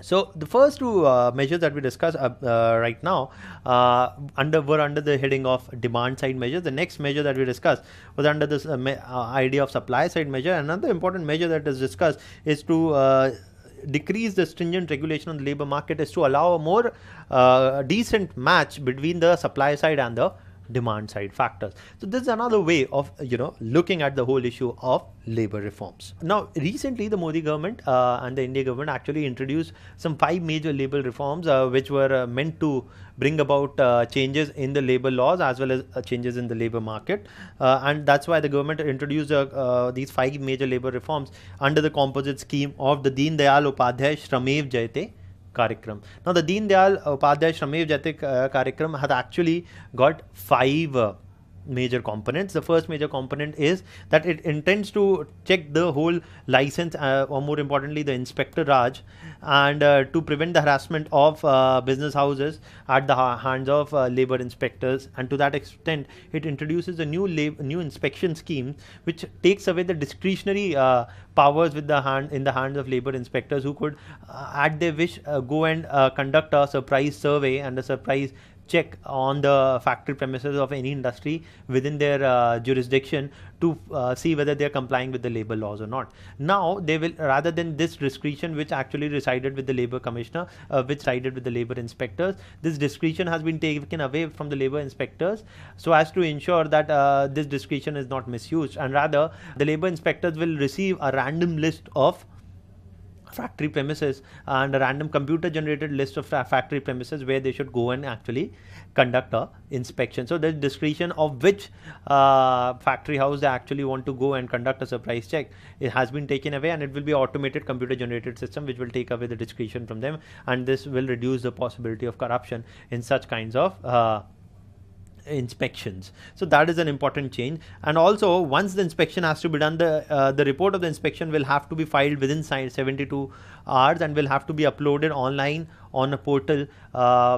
So the first two measures that we discussed right now were under the heading of demand side measures. The next measure that we discussed was under this idea of supply side measure. Another important measure that is discussed is to decrease the stringent regulation on the labor market, is to allow a more decent match between the supply side and the demand side factors. So this is another way of looking at the whole issue of labor reforms. Now recently the Modi government and the India government actually introduced some 5 major labor reforms which were meant to bring about changes in the labor laws as well as changes in the labor market, and that's why the government introduced these 5 major labor reforms under the composite scheme of the Deen Dayal Upadhyay Shramev Jayate Karikram. Now, the Deen Dayal Upadhyay Shramyev Jayate Karikram has actually got 5 major components. The first major component is that it intends to check the whole license, or more importantly the inspector Raj, and to prevent the harassment of business houses at the hands of labor inspectors. And to that extent, it introduces a new inspection scheme which takes away the discretionary powers in the hands of labor inspectors, who could at their wish go and conduct a surprise survey and a surprise check on the factory premises of any industry within their jurisdiction to see whether they are complying with the labor laws or not. Now they will, rather than this discretion which actually resided with the labor commissioner, which resided with the labor inspectors, this discretion has been taken away from the labor inspectors, so as to ensure that this discretion is not misused, and rather the labor inspectors will receive a random list of factory premises and a random computer generated list of factory premises where they should go and actually conduct a inspection. So the discretion of which factory house they actually want to go and conduct a surprise check, it has been taken away, and it will be automated computer generated system which will take away the discretion from them, and this will reduce the possibility of corruption in such kinds of inspections. So that is an important change. And also, once the inspection has to be done, the report of the inspection will have to be filed within 72 hours and will have to be uploaded online on a portal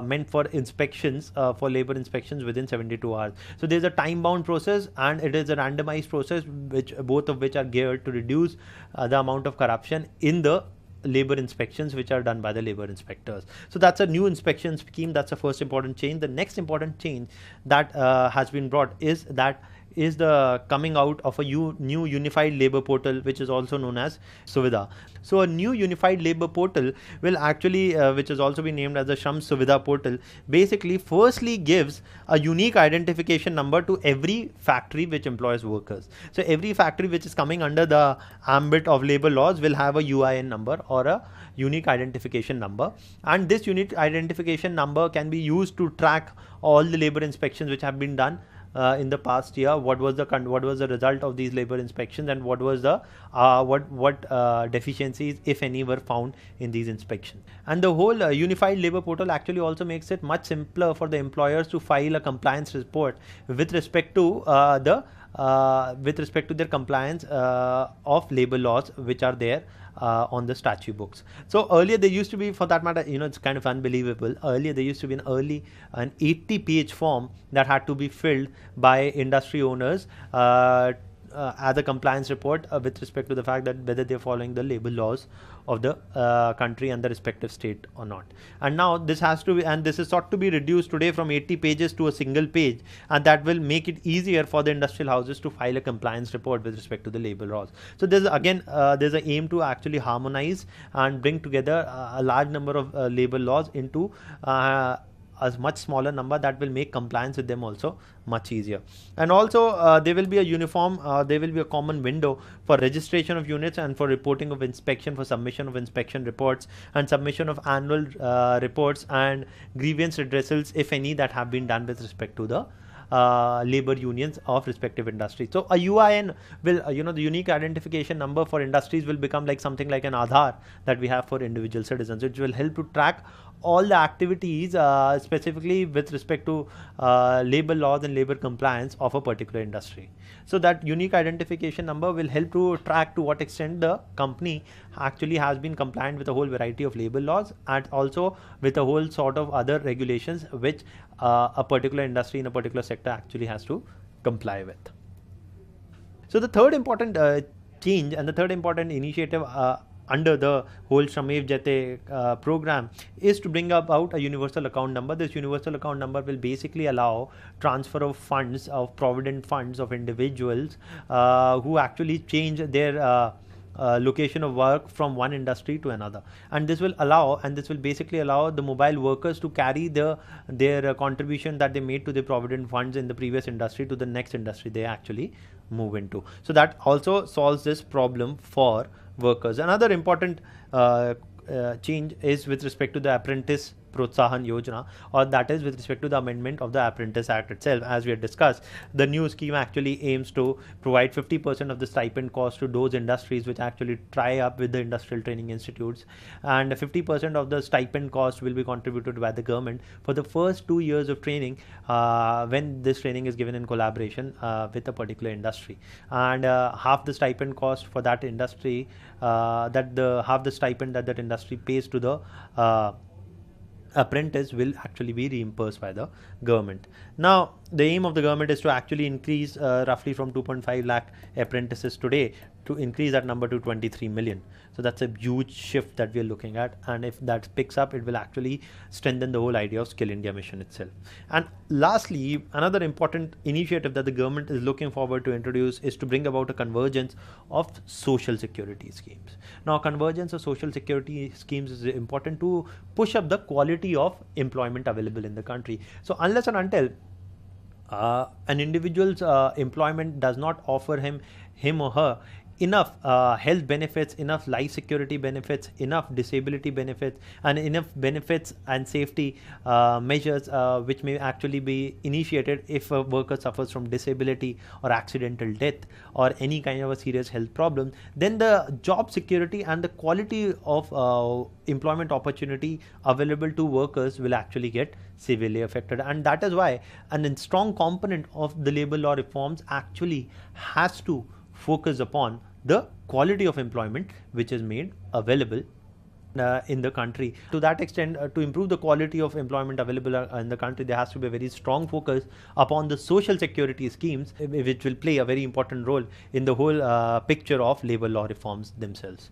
meant for inspections, for labor inspections within 72 hours. So there's a time bound process and it is a randomized process, which both of which are geared to reduce the amount of corruption in the labor inspections which are done by the labor inspectors. So that's a new inspection scheme. That's the first important change. The next important change that has been brought is the coming out of a new unified labor portal, which is also known as Suvidha. So a new unified labor portal will actually, which has also been named as the Shram Suvidha portal, basically firstly gives a unique identification number to every factory which employs workers. So every factory which is coming under the ambit of labor laws will have a UIN number or a unique identification number, and this unique identification number can be used to track all the labor inspections which have been done in the past year. What was the result of these labor inspections, and what was the deficiencies, if any, were found in these inspections. And the whole unified labor portal actually also makes it much simpler for the employers to file a compliance report with respect to their compliance of labor laws which are there on the statute books. So earlier there used to be, for that matter, it's kind of unbelievable. Earlier there used to be an 80-page form that had to be filled by industry owners as a compliance report with respect to the fact that whether they're following the labor laws of the country and the respective state or not. And now this is sought to be reduced today from 80 pages to a single page, and that will make it easier for the industrial houses to file a compliance report with respect to the labor laws. So there's an aim to actually harmonize and bring together a large number of labor laws into a much smaller number that will make compliance with them also much easier. And also there will be a common window for registration of units and for reporting of inspection, for submission of inspection reports and submission of annual reports and grievance redressals, if any, that have been done with respect to the labor unions of respective industries. So a UIN will, the unique identification number for industries will become like something like an Aadhaar that we have for individual citizens, which will help to track all the activities specifically with respect to labor laws and labor compliance of a particular industry. So that unique identification number will help to track to what extent the company actually has been compliant with a whole variety of labor laws, and also with a whole sort of other regulations which a particular industry in a particular sector actually has to comply with. So the third important change and the third important initiative under the whole Shramyev Jayate program is to bring about a universal account number. This universal account number will basically allow transfer of funds, of provident funds of individuals who actually change their location of work from one industry to another, and this will basically allow the mobile workers to carry their contribution that they made to the provident funds in the previous industry to the next industry they actually move into. So that also solves this problem for workers. Another important change is with respect to the apprentice Protsahan Yojana, or that is with respect to the amendment of the Apprentices Act itself. As we had discussed, the new scheme actually aims to provide 50% of the stipend cost to those industries which actually tie up with the industrial training institutes, and 50% of the stipend cost will be contributed by the government for the first 2 years of training, when this training is given in collaboration with a particular industry, and half the stipend cost for that industry, half the stipend that industry pays to the apprentice will actually be reimbursed by the government. Now, the aim of the government is to actually increase roughly from 2.5 lakh apprentices today, to increase that number to 23 million. So that's a huge shift that we are looking at, and if that picks up, it will actually strengthen the whole idea of Skill India mission itself. And lastly, another important initiative that the government is looking forward to introduce is to bring about a convergence of social security schemes. Now, convergence of social security schemes is important to push up the quality of employment available in the country. So unless and until an individual's employment does not offer him or her enough health benefits, enough life security benefits, enough disability benefits, and enough benefits and safety measures which may actually be initiated if a worker suffers from disability or accidental death or any kind of a serious health problem, then the job security and the quality of employment opportunity available to workers will actually get severely affected. And that is why a strong component of the labor law reforms actually has to focus upon the quality of employment which is made available in the country. To that extent, to improve the quality of employment available in the country, there has to be a very strong focus upon the social security schemes, which will play a very important role in the whole picture of labor law reforms themselves.